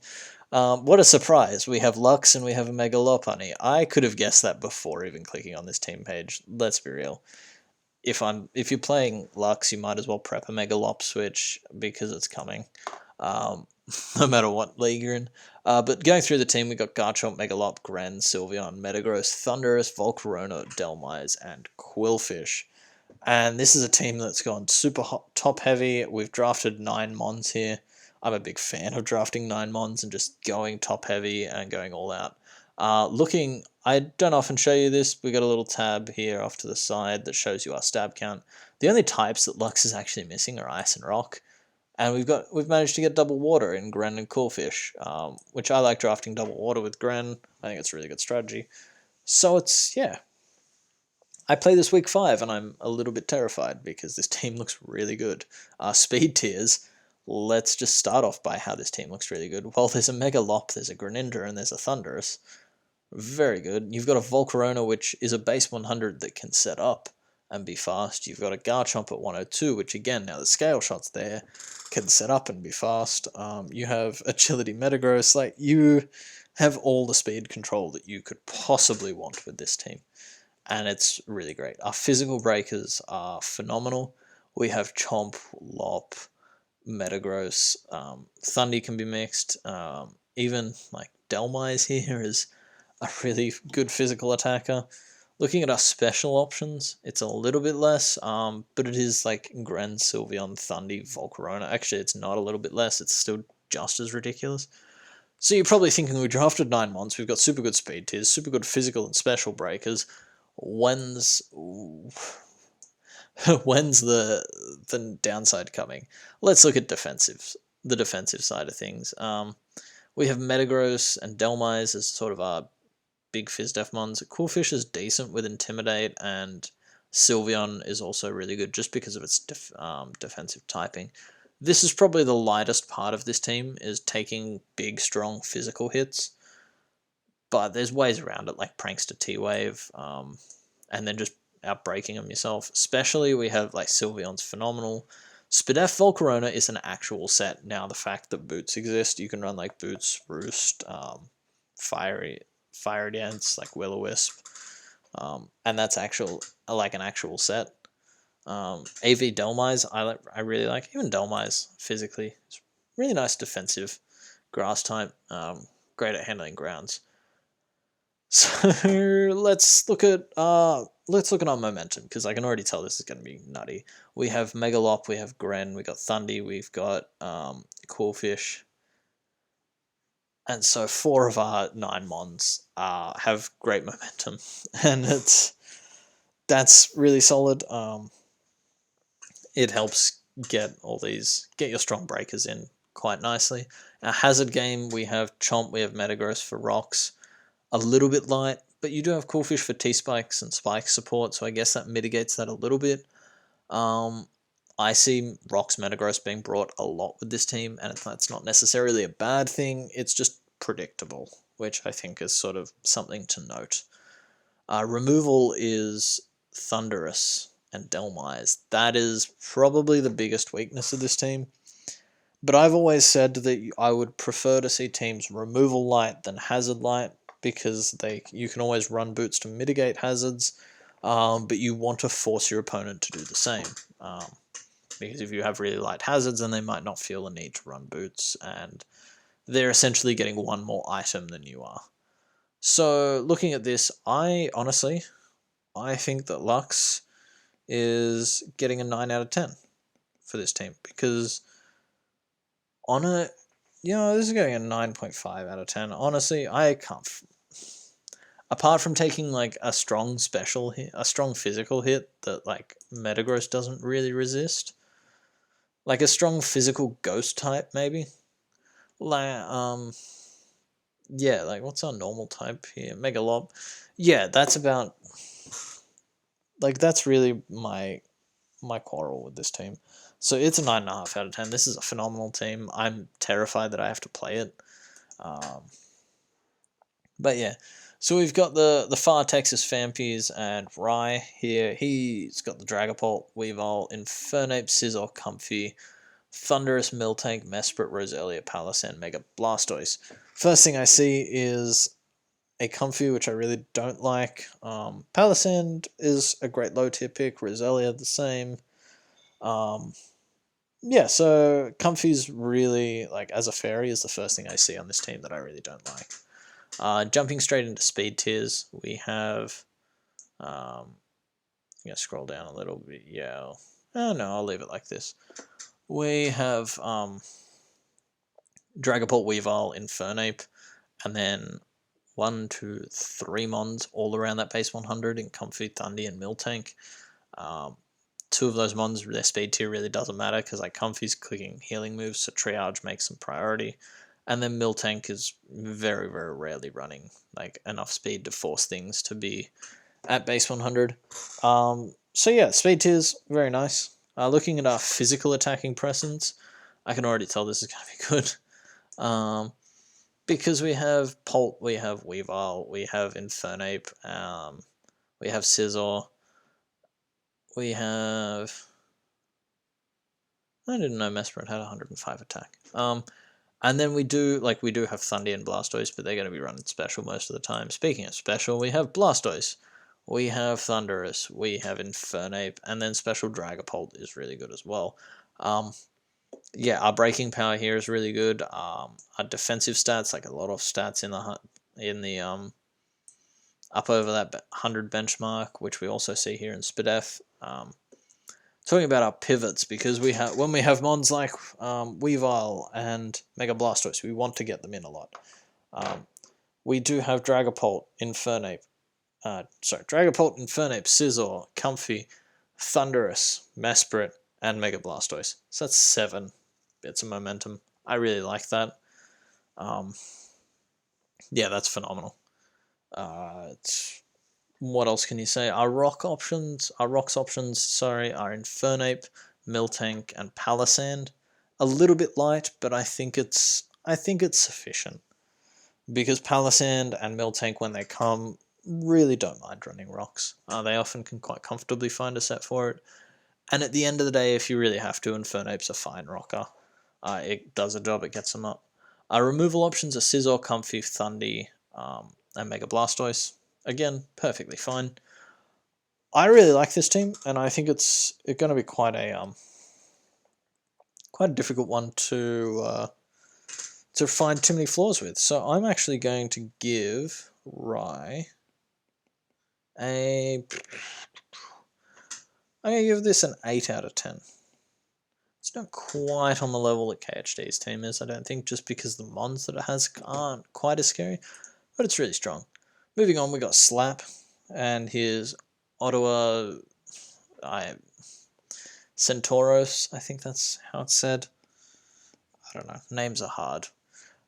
What a surprise! We have Lux and we have a Mega Lopunny. I could have guessed that before even clicking on this team page. Let's be real. If you're playing Lux, you might as well prep a Mega Lop switch because it's coming. Um, no matter what league you're in. But going through the team, we got Garchomp, Megalop, Gren, Sylveon, Metagross, Thundurus, Volcarona, Delmise, and Quillfish. And this is a team that's gone super top heavy. We've drafted 9 Mons here. I'm a big fan of drafting 9 Mons and just going top heavy and going all out. I don't often show you this. We got a little tab here off to the side that shows you our stab count. The only types that Lux is actually missing are Ice and Rock. And we've managed to get double water in Gren and Coolfish, which I like drafting double water with Gren. I think it's a really good strategy. So yeah. I play this week 5 and I'm a little bit terrified because this team looks really good. Speed tiers, let's just start off by how this team looks really good. Well, there's a Mega Lop, there's a Greninja, and there's a Thundurus. Very good. You've got a Volcarona, which is a base 100 that can set up and be fast. You've got a Garchomp at 102, which again, now the scale shot's there, can set up and be fast. You have Agility Metagross. Like, you have all the speed control that you could possibly want with this team. And it's really great. Our physical breakers are phenomenal. We have Chomp, Lop, Metagross. Thundy can be mixed. Even like Delmise here is a really good physical attacker. Looking at our special options, it's a little bit less, but it is like Gren, Sylveon, Thundy, Volcarona. Actually, it's not a little bit less, it's still just as ridiculous. So you're probably thinking we drafted 9 Mons, we've got super good speed tiers, super good physical and special breakers. When's the downside coming? Let's look at the defensive side of things. We have Metagross and Delmise as sort of our big Fizz-Def Mons. Coolfish is decent with Intimidate, and Sylveon is also really good just because of its defensive typing. This is probably the lightest part of this team, is taking big, strong physical hits. But there's ways around it, like Prankster T-Wave, and then just outbreaking them yourself. Especially, we have, like, Sylveon's phenomenal. Spadef Volcarona is an actual set. Now, the fact that Boots exist, you can run, like, Boots, Roost, Fire Dance, like Will-O-Wisp, and that's an actual set. AV Delmise, I really like. Even Delmise, physically, it's really nice defensive grass type, great at handling grounds. So let's look at our momentum, because I can already tell this is going to be nutty. We have Megalop, we have Gren, we got Thundy, we've got Coolfish. And so 4 of our 9 Mons have great momentum, and that's really solid. It helps get your strong breakers in quite nicely. Our hazard game, we have Chomp, we have Metagross for rocks, a little bit light, but you do have Coolfish for T-Spikes and Spike support, so I guess that mitigates that a little bit. I see Rocks Metagross being brought a lot with this team, and that's not necessarily a bad thing, it's just predictable, which I think is sort of something to note. Removal is Thundurus and Delmise. That is probably the biggest weakness of this team, but I've always said that I would prefer to see teams removal light than hazard light, because you can always run Boots to mitigate hazards, but you want to force your opponent to do the same. Because if you have really light hazards, then they might not feel the need to run Boots, and they're essentially getting one more item than you are. So looking at this, I think that Lux is getting a 9 out of 10 for this team, because this is getting a 9.5 out of 10. Honestly, I can't. Apart from taking like a strong physical hit that like Metagross doesn't really resist, like a strong physical ghost type maybe. Like what's our normal type here? Megalop. Yeah, that's about Like, that's really my quarrel with this team. So it's a 9.5 out of 10. This is a phenomenal team. I'm terrified that I have to play it. But yeah, so we've got the Far Texas Fampies and Rye here. He's got the Dragapult, Weavile, Infernape, Scizor, Comfey, Thunderous, Miltank, Mesprit, Roselia, Palisand, Mega Blastoise. First thing I see is a Comfey, which I really don't like. Palisand is a great low tier pick. Roselia the same. Yeah, so Comfey's really, like, as a fairy, is the first thing I see on this team that I really don't like. Jumping straight into speed tiers, we have. I'm gonna scroll down a little bit. Yeah. Oh no, I'll leave it like this. We have Dragapult, Weavile, Infernape, and then 1, 2, 3 Mons all around that base 100 in Comfey, Thundy, and Miltank. 2 of those Mons, their speed tier really doesn't matter because like Comfey's clicking healing moves, so Triage makes them priority. And then Miltank is very, very rarely running like enough speed to force things to be at base 100. So yeah, speed tiers, very nice. Looking at our physical attacking presence, I can already tell this is going to be good. Because we have Pult, we have Weavile, we have Infernape, we have Scizor, we have... I didn't know Mesprit had 105 attack. And then we do have Thundy and Blastoise, but they're going to be running special most of the time. Speaking of special, we have Blastoise, we have Thunderous, we have Infernape, and then special Dragapult is really good as well. Yeah, our breaking power here is really good. Our defensive stats, like a lot of stats in the up over that 100 benchmark, which we also see here in SPDF. Talking about our pivots, because when we have mons like Weavile and Mega Blastoise, we want to get them in a lot. We do have Dragapult, Infernape, Scizor, Comfey, Thunderous, Mesprit, and Mega Blastoise. So that's 7 bits of momentum. I really like that. Yeah, that's phenomenal. What else can you say? Our rocks options, are Infernape, Miltank, and Palisand. A little bit light, but I think it's sufficient. Because Palisand and Miltank, when they come, really don't mind running rocks. They often can quite comfortably find a set for it. And at the end of the day, if you really have to, Infernape's a fine rocker. It does a job, it gets them up. Our removal options are Scizor, Comfey, Thundy, and Mega Blastoise. Again, perfectly fine. I really like this team, and I think it's going to be quite a difficult one to find too many flaws with. So I'm actually going to give Rye I'm going to give this an 8 out of 10. It's not quite on the level that KHD's team is, I don't think, just because the mons that it has aren't quite as scary, but it's really strong. Moving on, we got Slap and his Ottawa Centauros, I think that's how it's said. I don't know, names are hard.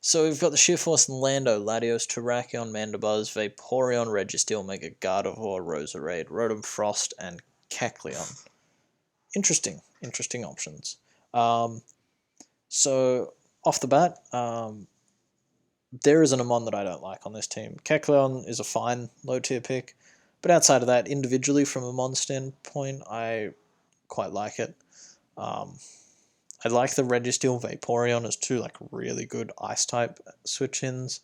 So we've got the Sheer Force and Lando, Latios, Terrakion, Mandibuzz, Vaporeon, Registeel, Mega Gardevoir, Roserade, Rotom Frost, and Kecleon. Interesting options. So, off the bat, there isn't a mon that I don't like on this team. Kecleon is a fine low-tier pick, but outside of that, individually from a mon standpoint, I quite like it. I like the Registeel, Vaporeon as 2 like really good Ice-type switch-ins.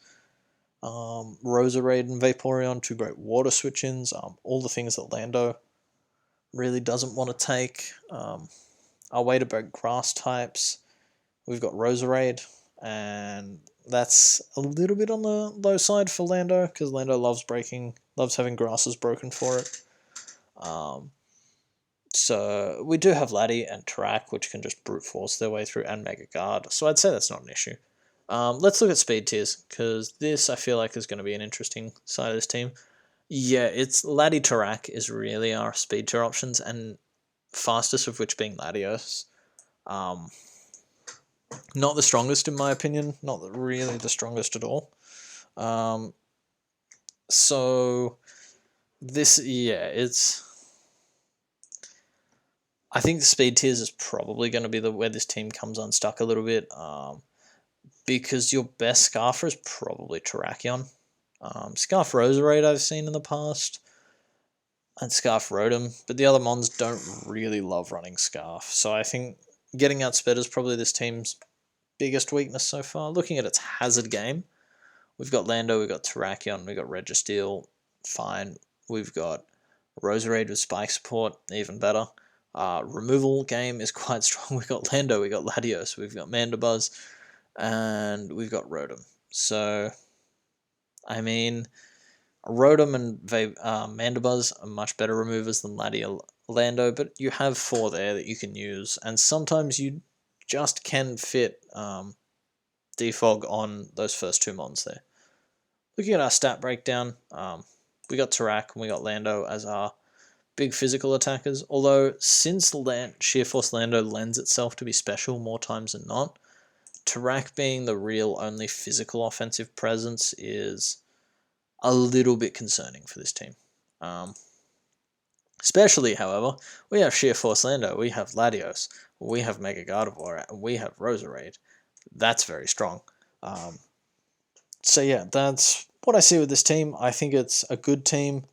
Roserade and Vaporeon, 2 great water switch-ins. All the things that Lando really doesn't want to take. Our way to break grass types, we've got Roserade, and that's a little bit on the low side for Lando, because Lando loves having grasses broken for it. So we do have Laddie and Tarak, which can just brute force their way through, and Mega Guard, so I'd say that's not an issue. Let's look at speed tiers, because this I feel like is going to be an interesting side of this team. Yeah, it's Laddie Tarak is really our speed tier options, and fastest of which being Latios. Not the strongest in my opinion, not really the strongest at all. So this, yeah, it's I think the speed tiers is probably going to be where this team comes unstuck a little bit, because your best Scarfer is probably Terrakion. Scarf Roserade I've seen in the past, and Scarf Rotom, but the other mons don't really love running Scarf, so I think getting outsped is probably this team's biggest weakness so far. Looking at its hazard game, we've got Lando, we've got Terrakion, we've got Registeel, fine. We've got Roserade with Spike support, even better. Removal game is quite strong. We've got Lando, we've got Latios, we've got Mandibuzz, and we've got Rotom. So, I mean, Rotom and Mandibuzz are much better removers than Lando, but you have 4 there that you can use, and sometimes you just can fit Defog on those first 2 mons there. Looking at our stat breakdown, we got Tarak and we got Lando as our big physical attackers, although since Sheer Force Lando lends itself to be special more times than not, Tarak being the real only physical offensive presence is a little bit concerning for this team. Especially, however, we have Sheer Force Lando, we have Latios, we have Mega Gardevoir, and we have Roserade. That's very strong. So yeah, that's what I see with this team. I think it's a good team.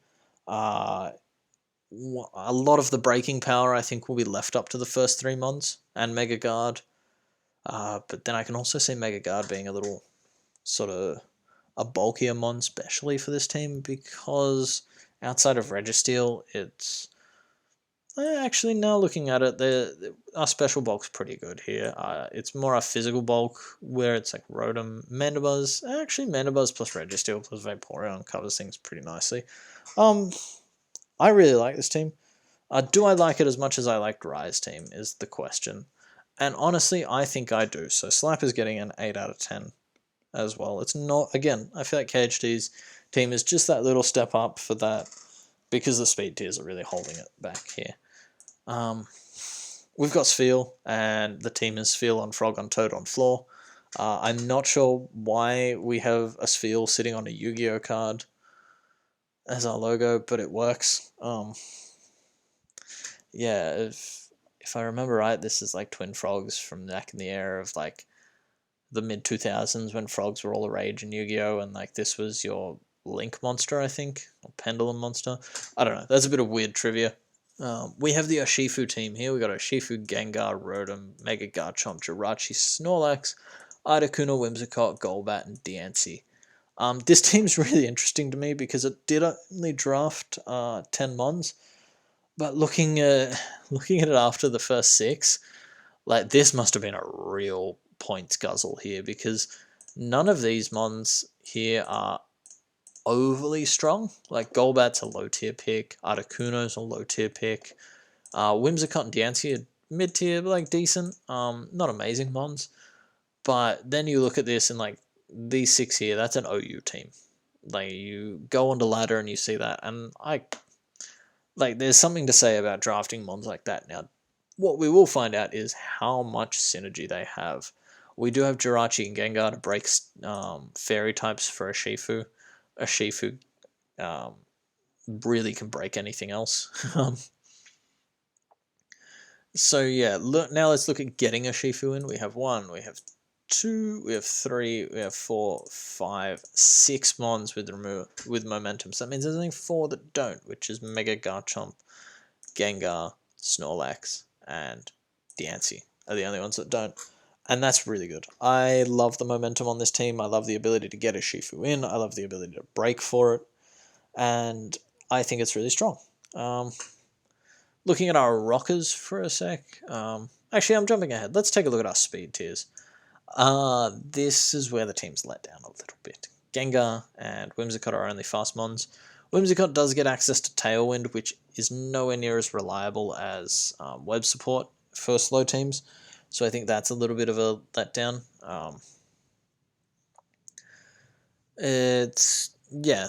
A lot of the breaking power, I think, will be left up to the first 3 mons and Mega Guard. But then I can also see Mega Guard being a little sort of a bulkier mon, especially for this team, because outside of Registeel, it's actually, now looking at it, our special bulk's pretty good here. It's more a physical bulk where it's like Rotom, Mandibuzz. Actually, Mandibuzz plus Registeel plus Vaporeon covers things pretty nicely. I really like this team. Do I like it as much as I liked Rye's team is the question. And honestly, I think I do. So Slap is getting an 8 out of 10 as well. It's not, again, I feel like KHD's team is just that little step up for that, because the speed tiers are really holding it back here. We've got Spheal, and the team is Spheal on Frog on Toad on Floor. I'm not sure why we have a Spheal sitting on a Yu-Gi-Oh card as our logo, but it works. Yeah, if I remember right, this is like Twin Frogs from back in the era of like the mid-2000s when frogs were all the rage in Yu-Gi-Oh, and like this was your Link monster, I think, or Pendulum monster. I don't know. That's a bit of weird trivia. We have the Urshifu team here. We got Urshifu, Gengar, Rotom, Mega Garchomp, Jirachi, Snorlax, Articuno, Whimsicott, Golbat, and Diancie. This team's really interesting to me because it did only draft 10 mons, but looking at it after the first 6, like this must have been a real points guzzle here, because none of these mons here are overly strong. Like Golbat's a low tier pick, Articuno's a low tier pick, Whimsicott and Diancie are mid tier, like decent, not amazing mons. But then you look at this and like these 6 here, that's an OU team. Like you go onto ladder and you see that, and there's something to say about drafting mons like that. Now, what we will find out is how much synergy they have. We do have Jirachi and Gengar to break fairy types for Urshifu. Urshifu really can break anything else. So yeah, now let's look at getting Urshifu in. We have 1, we have 2, we have 3, we have 4, 5, 6 mons with momentum. So that means there's only 4 that don't, which is Mega Garchomp, Gengar, Snorlax, and Diancie are the only ones that don't. And that's really good. I love the momentum on this team. I love the ability to get Urshifu in. I love the ability to break for it. And I think it's really strong. Looking at our rockers for a sec. Actually, I'm jumping ahead. Let's take a look at our speed tiers. This is where the team's let down a little bit. Gengar and Whimsicott are only fast mons. Whimsicott does get access to Tailwind, which is nowhere near as reliable as web support for slow teams. So I think that's a little bit of a letdown.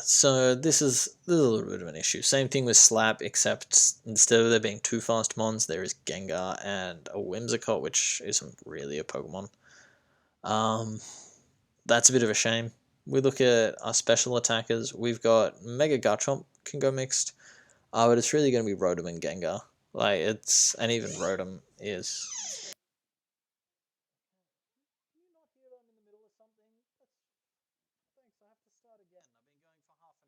So this is a little bit of an issue. Same thing with Slap, except instead of there being 2 fast mons, there is Gengar and a Whimsicott, which isn't really a Pokemon. That's a bit of a shame. We look at our special attackers. We've got Mega Garchomp can go mixed, but it's really going to be Rotom and Gengar. Like, it's, and even Rotom is. Can you not hear I'm in the middle of something? Thanks, I have to start again. I've been going for half an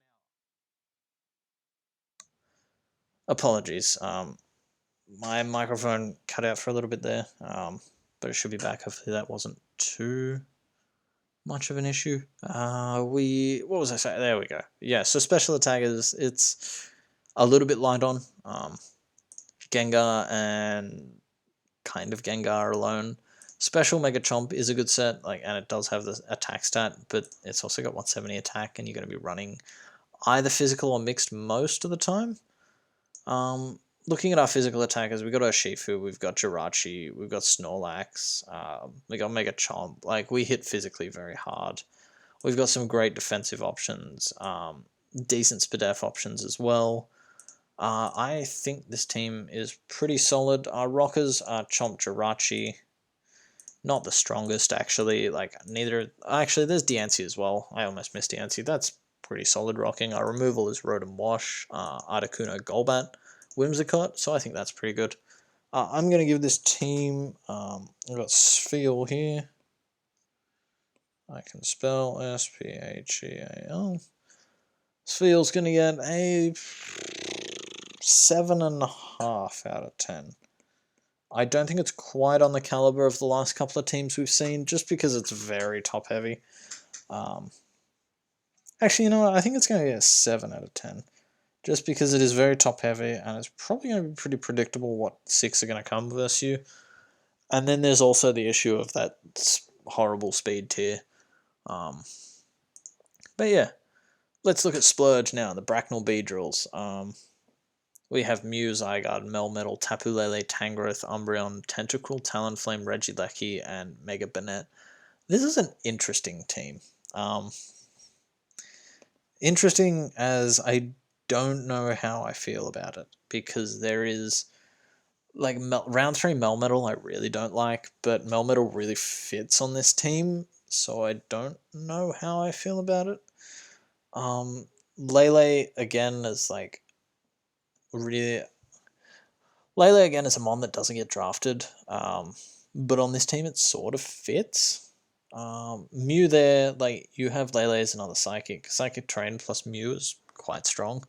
hour. Apologies. My microphone cut out for a little bit there, but it should be back. Hopefully that wasn't too much of an issue. What was I saying? There we go. Yeah, so special attackers, it's a little bit light on. Gengar and kind of Gengar alone. Special Mega Chomp is a good set, like, and it does have the attack stat, but it's also got 170 attack, and you're going to be running either physical or mixed most of the time. Looking at our physical attackers, we've got Urshifu, we've got Jirachi, we've got Snorlax, we got Mega Chomp. Like, we hit physically very hard. We've got some great defensive options, decent SPDEF options as well. I think this team is pretty solid. Our rockers are Chomp, Jirachi. Not the strongest, actually. Like, neither. Actually, there's Diancie as well. I almost missed Diancie. That's pretty solid rocking. Our removal is Rotom Wash, Articuno, Golbat, Whimsicott. So I think that's pretty good. I'm going to give this team. I've got Spheal here. I can spell Spheal. Spheal's going to get a 7.5 out of 10. I don't think it's quite on the caliber of the last couple of teams we've seen, just because it's very top-heavy. Actually, you know what? I think it's going to get a 7 out of 10. Just because it is very top-heavy, and it's probably going to be pretty predictable what 6 are going to come versus you. And then there's also the issue of that horrible speed tier. But yeah, let's look at Splurge now, the Bracknell Beedrills. We have Mew, Zygarde, Melmetal, Tapu Lele, Tangrowth, Umbreon, Tentacruel, Talonflame, Regieleki, and Mega Banette. This is an interesting team. Interesting as I don't know how I feel about it, because there is, like, round 3 Melmetal I really don't like, but Melmetal really fits on this team, so I don't know how I feel about it. Lele, again, is like, really... Lele, again, is a mon that doesn't get drafted, but on this team it sort of fits. Mew there, like, you have Lele as another Psychic. Psychic Train plus Mew is quite strong.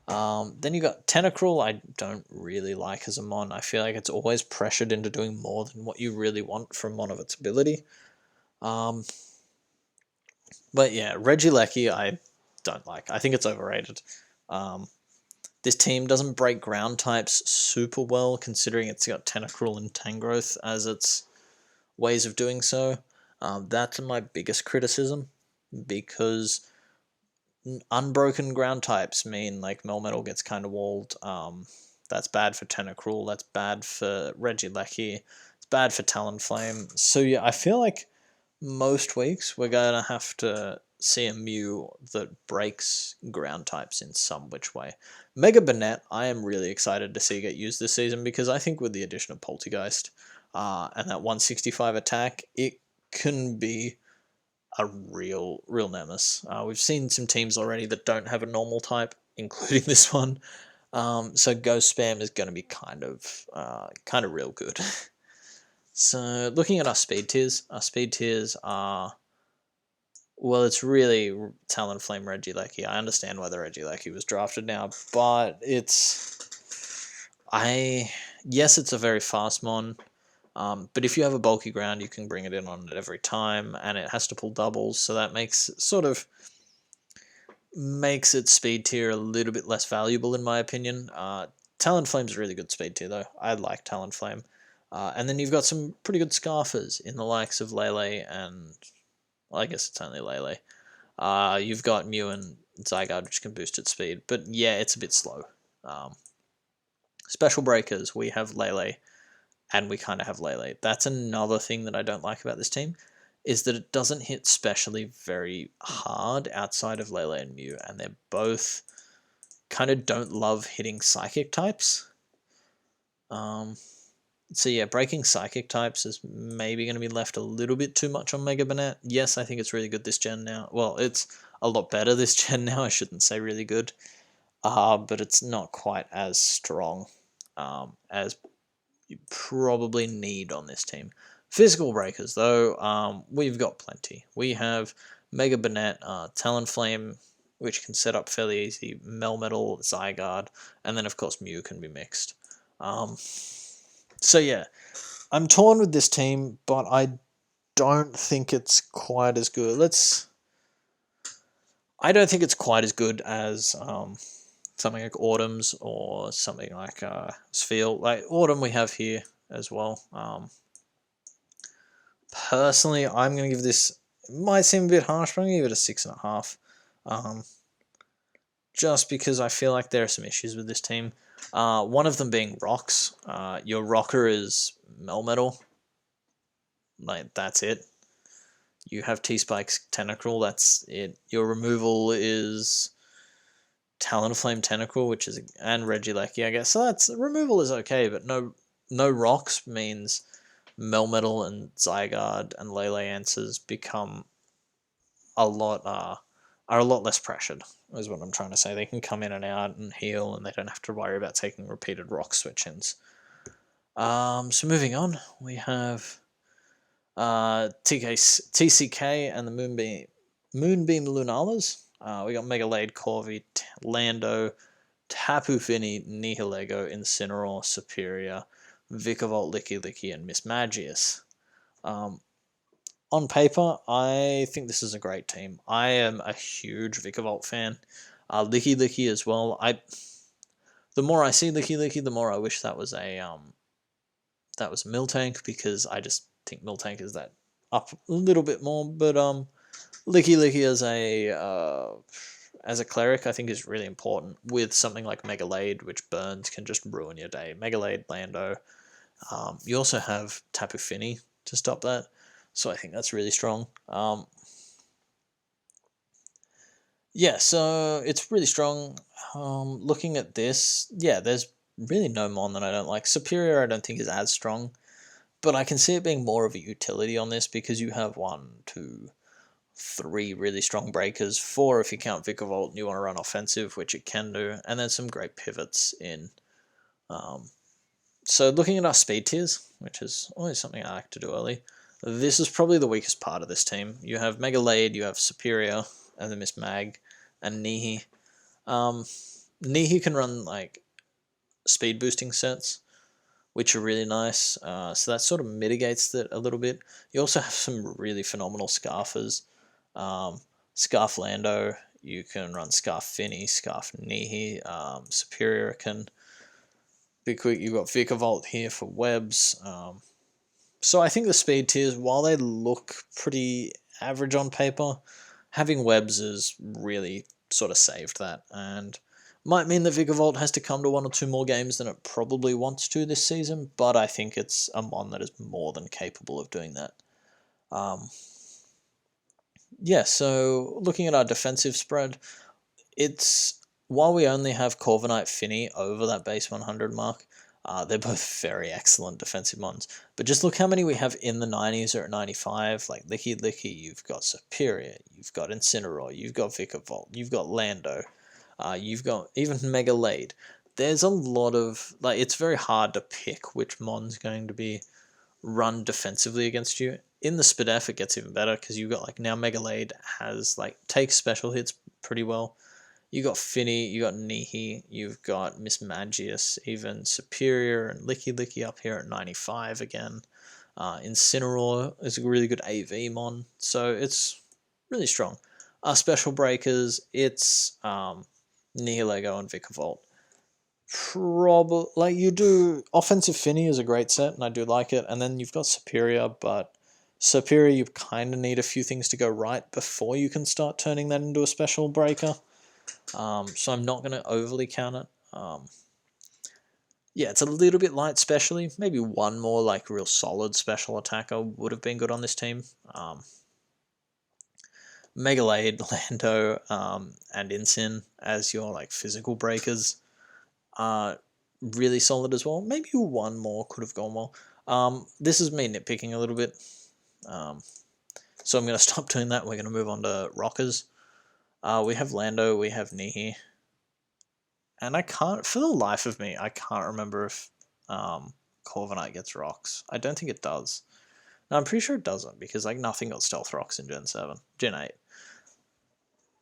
Then you got Tentacruel, I don't really like as a mon. I feel like it's always pressured into doing more than what you really want from one of its ability. But yeah, Regieleki I don't like. I think it's overrated. This team doesn't break ground types super well, considering it's got Tentacruel and Tangrowth as its ways of doing so. That's my biggest criticism, because unbroken ground types mean, like, Melmetal gets kind of walled. That's bad for Tentacruel, that's bad for Regieleki, it's bad for Talonflame. So yeah, I feel like most weeks we're going to have to see a Mew that breaks ground types in some which way. Mega Banette, I am really excited to see get used this season, because I think with the addition of Poltergeist and that 165 attack, it can be a real nemesis. We've seen some teams already that don't have a normal type, including this one. So Ghost Spam is going to be kind of real good. So looking at our speed tiers are, well, it's really Talonflame, Regieleki. I understand why the Regieleki was drafted now, but yes, it's a very fast mon, but if you have a bulky ground, you can bring it in on it every time, and it has to pull doubles, so that makes its speed tier a little bit less valuable, in my opinion. Talonflame's a really good speed tier, though. I like Talonflame. And then you've got some pretty good Scarfers in the likes of Lele and... well, I guess it's only Lele. You've got Mew and Zygarde, which can boost its speed. But yeah, it's a bit slow. Special breakers, we have Lele, and we kind of have Lele. That's another thing that I don't like about this team, is that it doesn't hit specially very hard outside of Lele and Mew, and they're both kind of don't love hitting psychic types. So yeah, breaking psychic types is maybe going to be left a little bit too much on Mega Banette. Yes, I think it's really good this gen now. Well, it's a lot better this gen now. I shouldn't say really good, but it's not quite as strong. as you probably need on this team. Physical breakers, though, we've got plenty. We have Mega Banette, Talonflame, which can set up fairly easy, Melmetal, Zygarde, and then of course Mew can be mixed. So yeah, I'm torn with this team, but I don't think it's quite as good. I don't think it's quite as good as something like Autumn's or something like Sphere. Like Autumn we have here as well. Personally, I'm going to give this, it might seem a bit harsh, but I'm going to give it a 6.5. Just because I feel like there are some issues with this team. One of them being rocks. Your rocker is Melmetal. Like, that's it. You have T-Spike's Tentacruel, that's it. Your removal is Talonflame Tentacruel, which is, and Regieleki, I guess. So that's, removal is okay, but no rocks means Melmetal and Zygarde and Lele answers become are a lot less pressured, is what I'm trying to say. They can come in and out and heal, and they don't have to worry about taking repeated rock switch-ins. So moving on, we have TCK and the Moonbeam Lunalas. We got Megalade, Corvi, Lando, Tapu Fini, Nihilego, Incineroar, Superior, Vikavolt, Licky, and Mismagius. On paper, I think this is a great team. I am a huge Vikavolt fan. Licky as well. The more I see Licky, the more I wish that was a Miltank, because I just think Miltank is that up a little bit more. But Licky as a cleric, I think is really important with something like Megalade, which burns can just ruin your day. Megalade, Lando. You also have Tapu Fini to stop that, so I think that's really strong. Yeah, so it's really strong. Looking at this, yeah, there's really no Mon that I don't like. Superior, I don't think is as strong, but I can see it being more of a utility on this because you have 1, 2, 3 really strong breakers. 4 if you count Vikavolt and you want to run offensive, which it can do, and then some great pivots in. So looking at our speed tiers, which is always something I like to do early, this is probably the weakest part of this team. You have Megalade, you have Superior, and then Miss Mag, and Nihi. Nihi can run like speed boosting sets, which are really nice. So that sort of mitigates it a little bit. You also have some really phenomenal Scarfers. Scarf Lando, you can run Scarf Fini, Scarf Nihi. Superior can be quick. You've got Vikavolt here for webs. So I think the speed tiers, while they look pretty average on paper, having webs has really sort of saved that, and might mean that Vikavolt has to come to 1 or 2 more games than it probably wants to this season, but I think it's a Mon that is more than capable of doing that. Yeah, so looking at our defensive spread, it's, while we only have Corviknight Fini over that base 100 mark, they're both very excellent defensive Mons. But just look how many we have in the 90s or at 95. Like Licky, you've got Superior, you've got Incineroar, you've got Vikavolt, you've got Lando, you've got even Megalade. There's a lot of, like, it's very hard to pick which Mon's going to be run defensively against you. In the Spadef, it gets even better because you've got, like, now Megalade has, like, takes special hits pretty well. You got Fini, you got Nihi, you've got Mismagius, even Superior, and Licky up here at 95 again. Incineroar is a really good AV Mon, so it's really strong. Our special breakers, it's Nihilego and Vikavolt. Like, you do offensive Fini is a great set, and I do like it, and then you've got Superior, but Superior you kind of need a few things to go right before you can start turning that into a special breaker. So I'm not going to overly count it. Yeah, it's a little bit light specially. Maybe one more like real solid special attacker would have been good on this team. Megalade, Lando, and Incin as your like physical breakers are really solid as well. Maybe one more could have gone well. This is me nitpicking a little bit. So I'm going to stop doing that. We're going to move on to rockers. We have Lando, we have Nihi. And I can't, for the life of me, I can't remember if Corviknight gets rocks. I don't think it does. No, I'm pretty sure it doesn't, because like nothing got stealth rocks in Gen 8.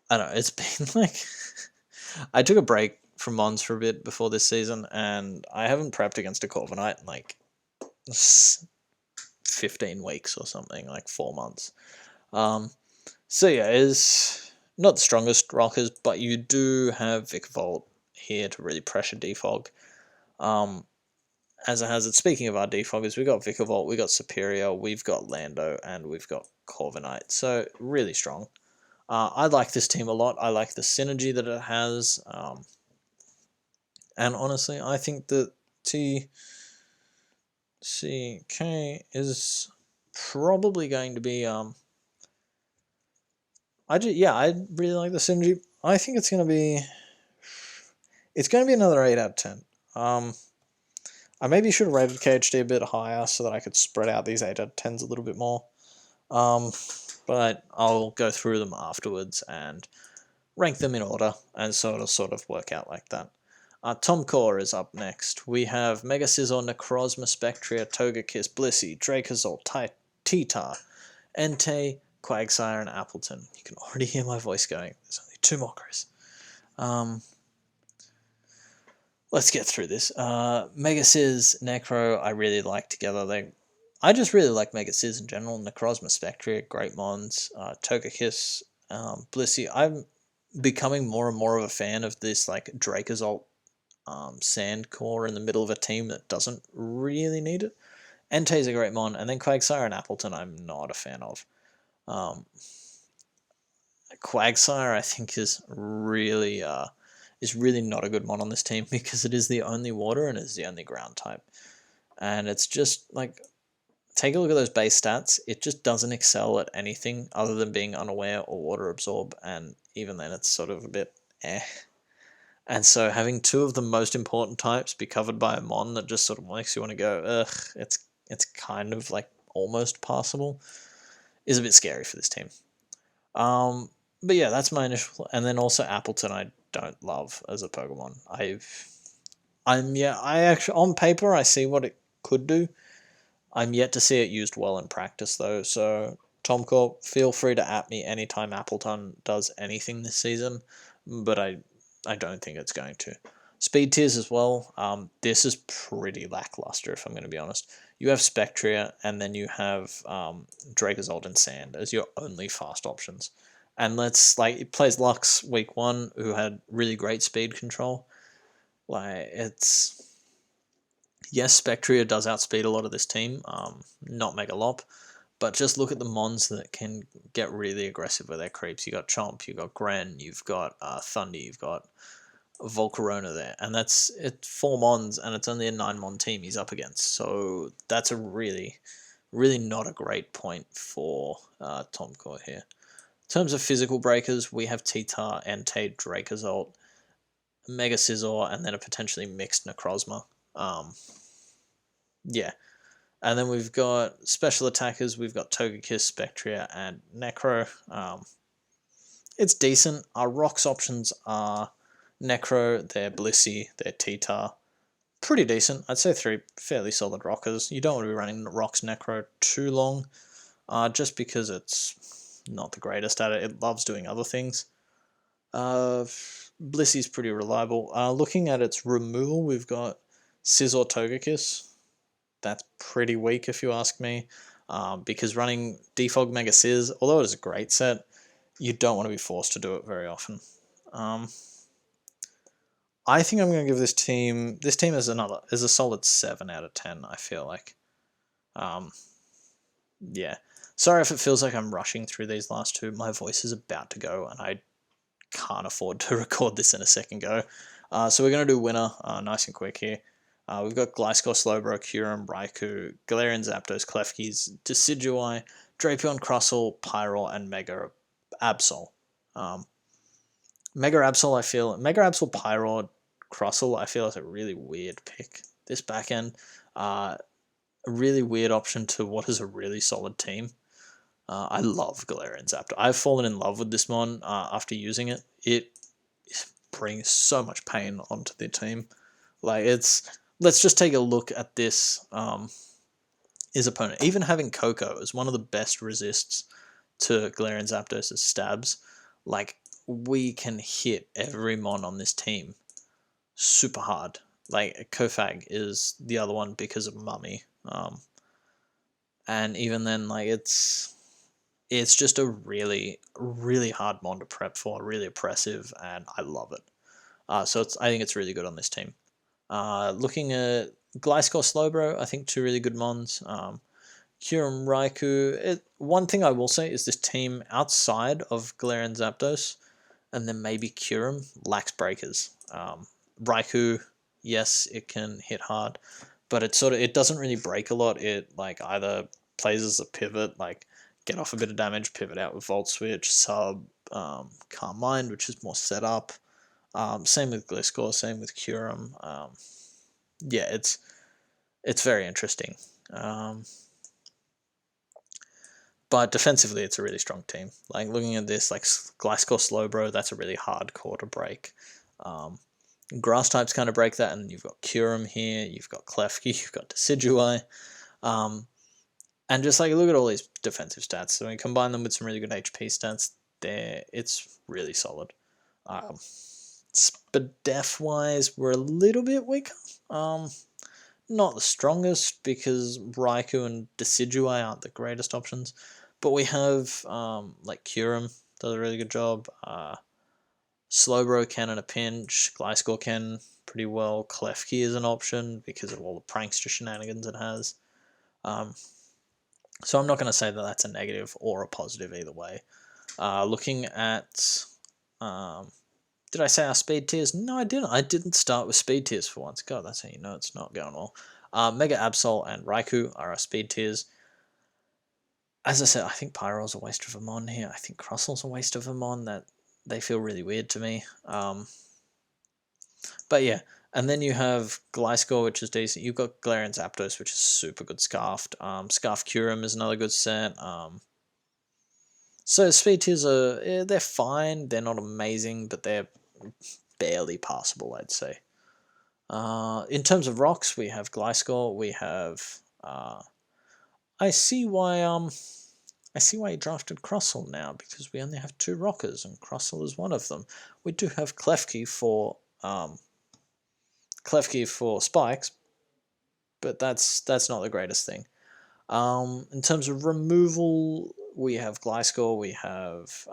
I don't know, it's been like... I took a break from Mons for a bit before this season, and I haven't prepped against a Corviknight in like 15 weeks or something, like 4 months. So yeah, it's not the strongest rockers, but you do have Vikavolt here to really pressure Defog. As it has it, speaking of our Defoggers, we've got Vikavolt, we've got Superior, we've got Lando, and we've got Corviknight. So really strong. I like this team a lot. I like the synergy that it has. And honestly, I think that TCK is probably going to be... I really like the synergy. I think it's going to be... It's going to be another 8 out of 10. I maybe should have rated KHD a bit higher so that I could spread out these 8 out of 10s a little bit more. But I'll go through them afterwards and rank them in order, and so it'll sort of work out like that. Tom Core is up next. We have Mega Scizor, Necrozma, Spectria, Togekiss, Blissey, Dracozolt, Titar, Entei, Quagsire, and Appleton. You can already hear my voice going. There's only 2 more, Chris. Let's get through this. Mega Sizz, Necro, I really like together. I just really like Mega Sizz in general. Necrozma, Spectria, great mons. Togekiss, Blissey. I'm becoming more and more of a fan of this like Dracozolt sand core in the middle of a team that doesn't really need it. Entei's a great mon, and then Quagsire and Appleton I'm not a fan of. Quagsire I think is really not a good mon on this team because it is the only water and is the only ground type. And it's just like, take a look at those base stats, it just doesn't excel at anything other than being unaware or water absorb, and even then it's sort of a bit eh. And so having 2 of the most important types be covered by a mon that just sort of makes you want to go, ugh, it's kind of like almost passable, is a bit scary for this team. But yeah, that's my initial. And then also Appleton I don't love as a Pokemon. I actually, on paper I see what it could do. I'm yet to see it used well in practice though, so Tomcorp, feel free to at me anytime Appleton does anything this season, but I don't think it's going to. Speed tiers as well. This is pretty lackluster, if I'm going to be honest. You have Spectria, and then you have Dracozolt and Sand as your only fast options. And it plays Lux week 1, who had really great speed control. Yes, Spectria does outspeed a lot of this team, not Megalop, but just look at the mons that can get really aggressive with their creeps. You got Chomp, you got Gren, you've got Thunder, you've got Volcarona there, and that's 4 mons, and it's only a 9 mon team he's up against. So that's a really, really not a great point for Tomcore here. In terms of physical breakers, we have Titar, Entei, Dracozolt, Mega Scizor, and then a potentially mixed Necrozma. Yeah. And then we've got special attackers. We've got Togekiss, Spectria, and Necro. It's decent. Our rocks options are Necro, they're Blissey, they're Titar. Pretty decent. I'd say 3 fairly solid rockers. You don't want to be running rocks Necro too long, just because it's not the greatest at it. It loves doing other things. Blissey's pretty reliable. Looking at its removal, we've got Scizor, Togekiss. That's pretty weak if you ask me, because running Defog Mega Sizz, although it is a great set, you don't want to be forced to do it very often. I think I'm going to give this team is a solid 7 out of 10, I feel like. Yeah. Sorry if it feels like I'm rushing through these last 2. My voice is about to go, and I can't afford to record this in a second go. So we're going to do winner, nice and quick here. We've got Gliscor, Slowbro, Kyurem, Raikou, Galarian, Zapdos, Klefkis, Decidueye, Drapion, Crustle, Pyroar, and Mega Absol. Mega Absol, Pyroar, Crustle, I feel is a really weird pick. This back end, a really weird option to what is a really solid team. I love Galarian Zapdos. I've fallen in love with this mon after using it. It bring so much pain onto their team. Like, let's just take a look at this. His opponent, even having Coco as one of the best resists to Galarian Zapdos' stabs, like, we can hit every mon on this team super hard. Like, Kofag is the other one because of Mummy. And even then, like, it's just a really, really hard mon to prep for, really oppressive, and I love it. So I think it's really good on this team. Looking at Gliscor Slowbro, I think two really good mons. Kyurem, Raikou. One thing I will say is this team outside of Galarian Zapdos, and then maybe Kyurem, lacks breakers. Raikou, yes, it can hit hard, but it doesn't really break a lot. It like either plays as a pivot, like get off a bit of damage, pivot out with Volt Switch, sub, Calm Mind, which is more set up. Same with Gliscor, same with Kyurem. Yeah, it's very interesting. But defensively, it's a really strong team. Like, looking at this, like, Gliscor Slowbro, that's a really hard core to break. Grass types kind of break that, and you've got Kyurem here, you've got Klefki, you've got Decidueye. And just, like, look at all these defensive stats. So when you combine them with some really good HP stats, it's really solid. Spadef-wise, we're a little bit weaker. Not the strongest, because Raikou and Decidueye aren't the greatest options. But we have, like, Kyurem does a really good job. Slowbro can in a pinch. Gliscor can pretty well. Klefki is an option because of all the prankster shenanigans it has. So I'm not going to say that that's a negative or a positive either way. Looking at... did I say our speed tiers? No, I didn't. I didn't start with speed tiers for once. God, that's how you know it's not going well. Mega Absol and Raikou are our speed tiers. As I said, I think Pyro's a waste of a mon here. I think Crustl's a waste of a mon. That they feel really weird to me. But yeah, and then you have Gliscor, which is decent. You've got Galarian Zapdos, which is super good Scarfed. Scarf Kyurem is another good set. So speed tiers they're fine. They're not amazing, but they're barely passable, I'd say. In terms of rocks, we have Gliscor. We have. I see why you drafted Crustle now, because we only have 2 rockers, and Crustle is one of them. We do have Klefki for spikes, but that's not the greatest thing. In terms of removal, we have Gliscor, we have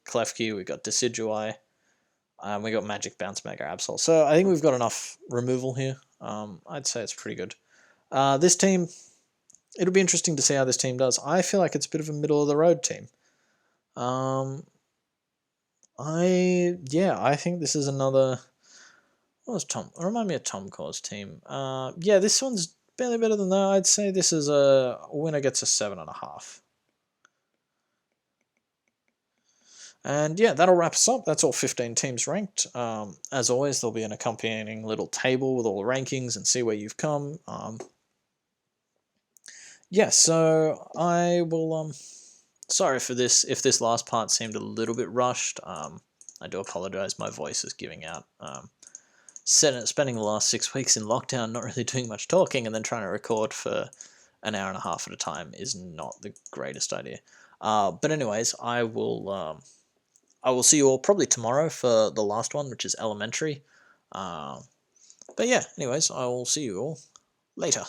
Klefki, we got Decidueye, we got Magic Bounce, Mega Absol. So I think we've got enough removal here. I'd say it's pretty good. This team, it'll be interesting to see how this team does. I feel like it's a bit of a middle-of-the-road team. I think this is another... What was Tom? Remind me of Tom Core's team. Yeah, this one's barely better than that. I'd say this is a winner gets a 7.5. And yeah, that'll wrap us up. That's all 15 teams ranked. As always, there'll be an accompanying little table with all the rankings and see where you've come. Yeah, so I will... sorry for this, if this last part seemed a little bit rushed. I do apologise, my voice is giving out. Spending the last 6 weeks in lockdown, not really doing much talking, and then trying to record for an hour and a half at a time is not the greatest idea. But anyways, I will see you all probably tomorrow for the last one, which is Elementary. But yeah, anyways, I will see you all later.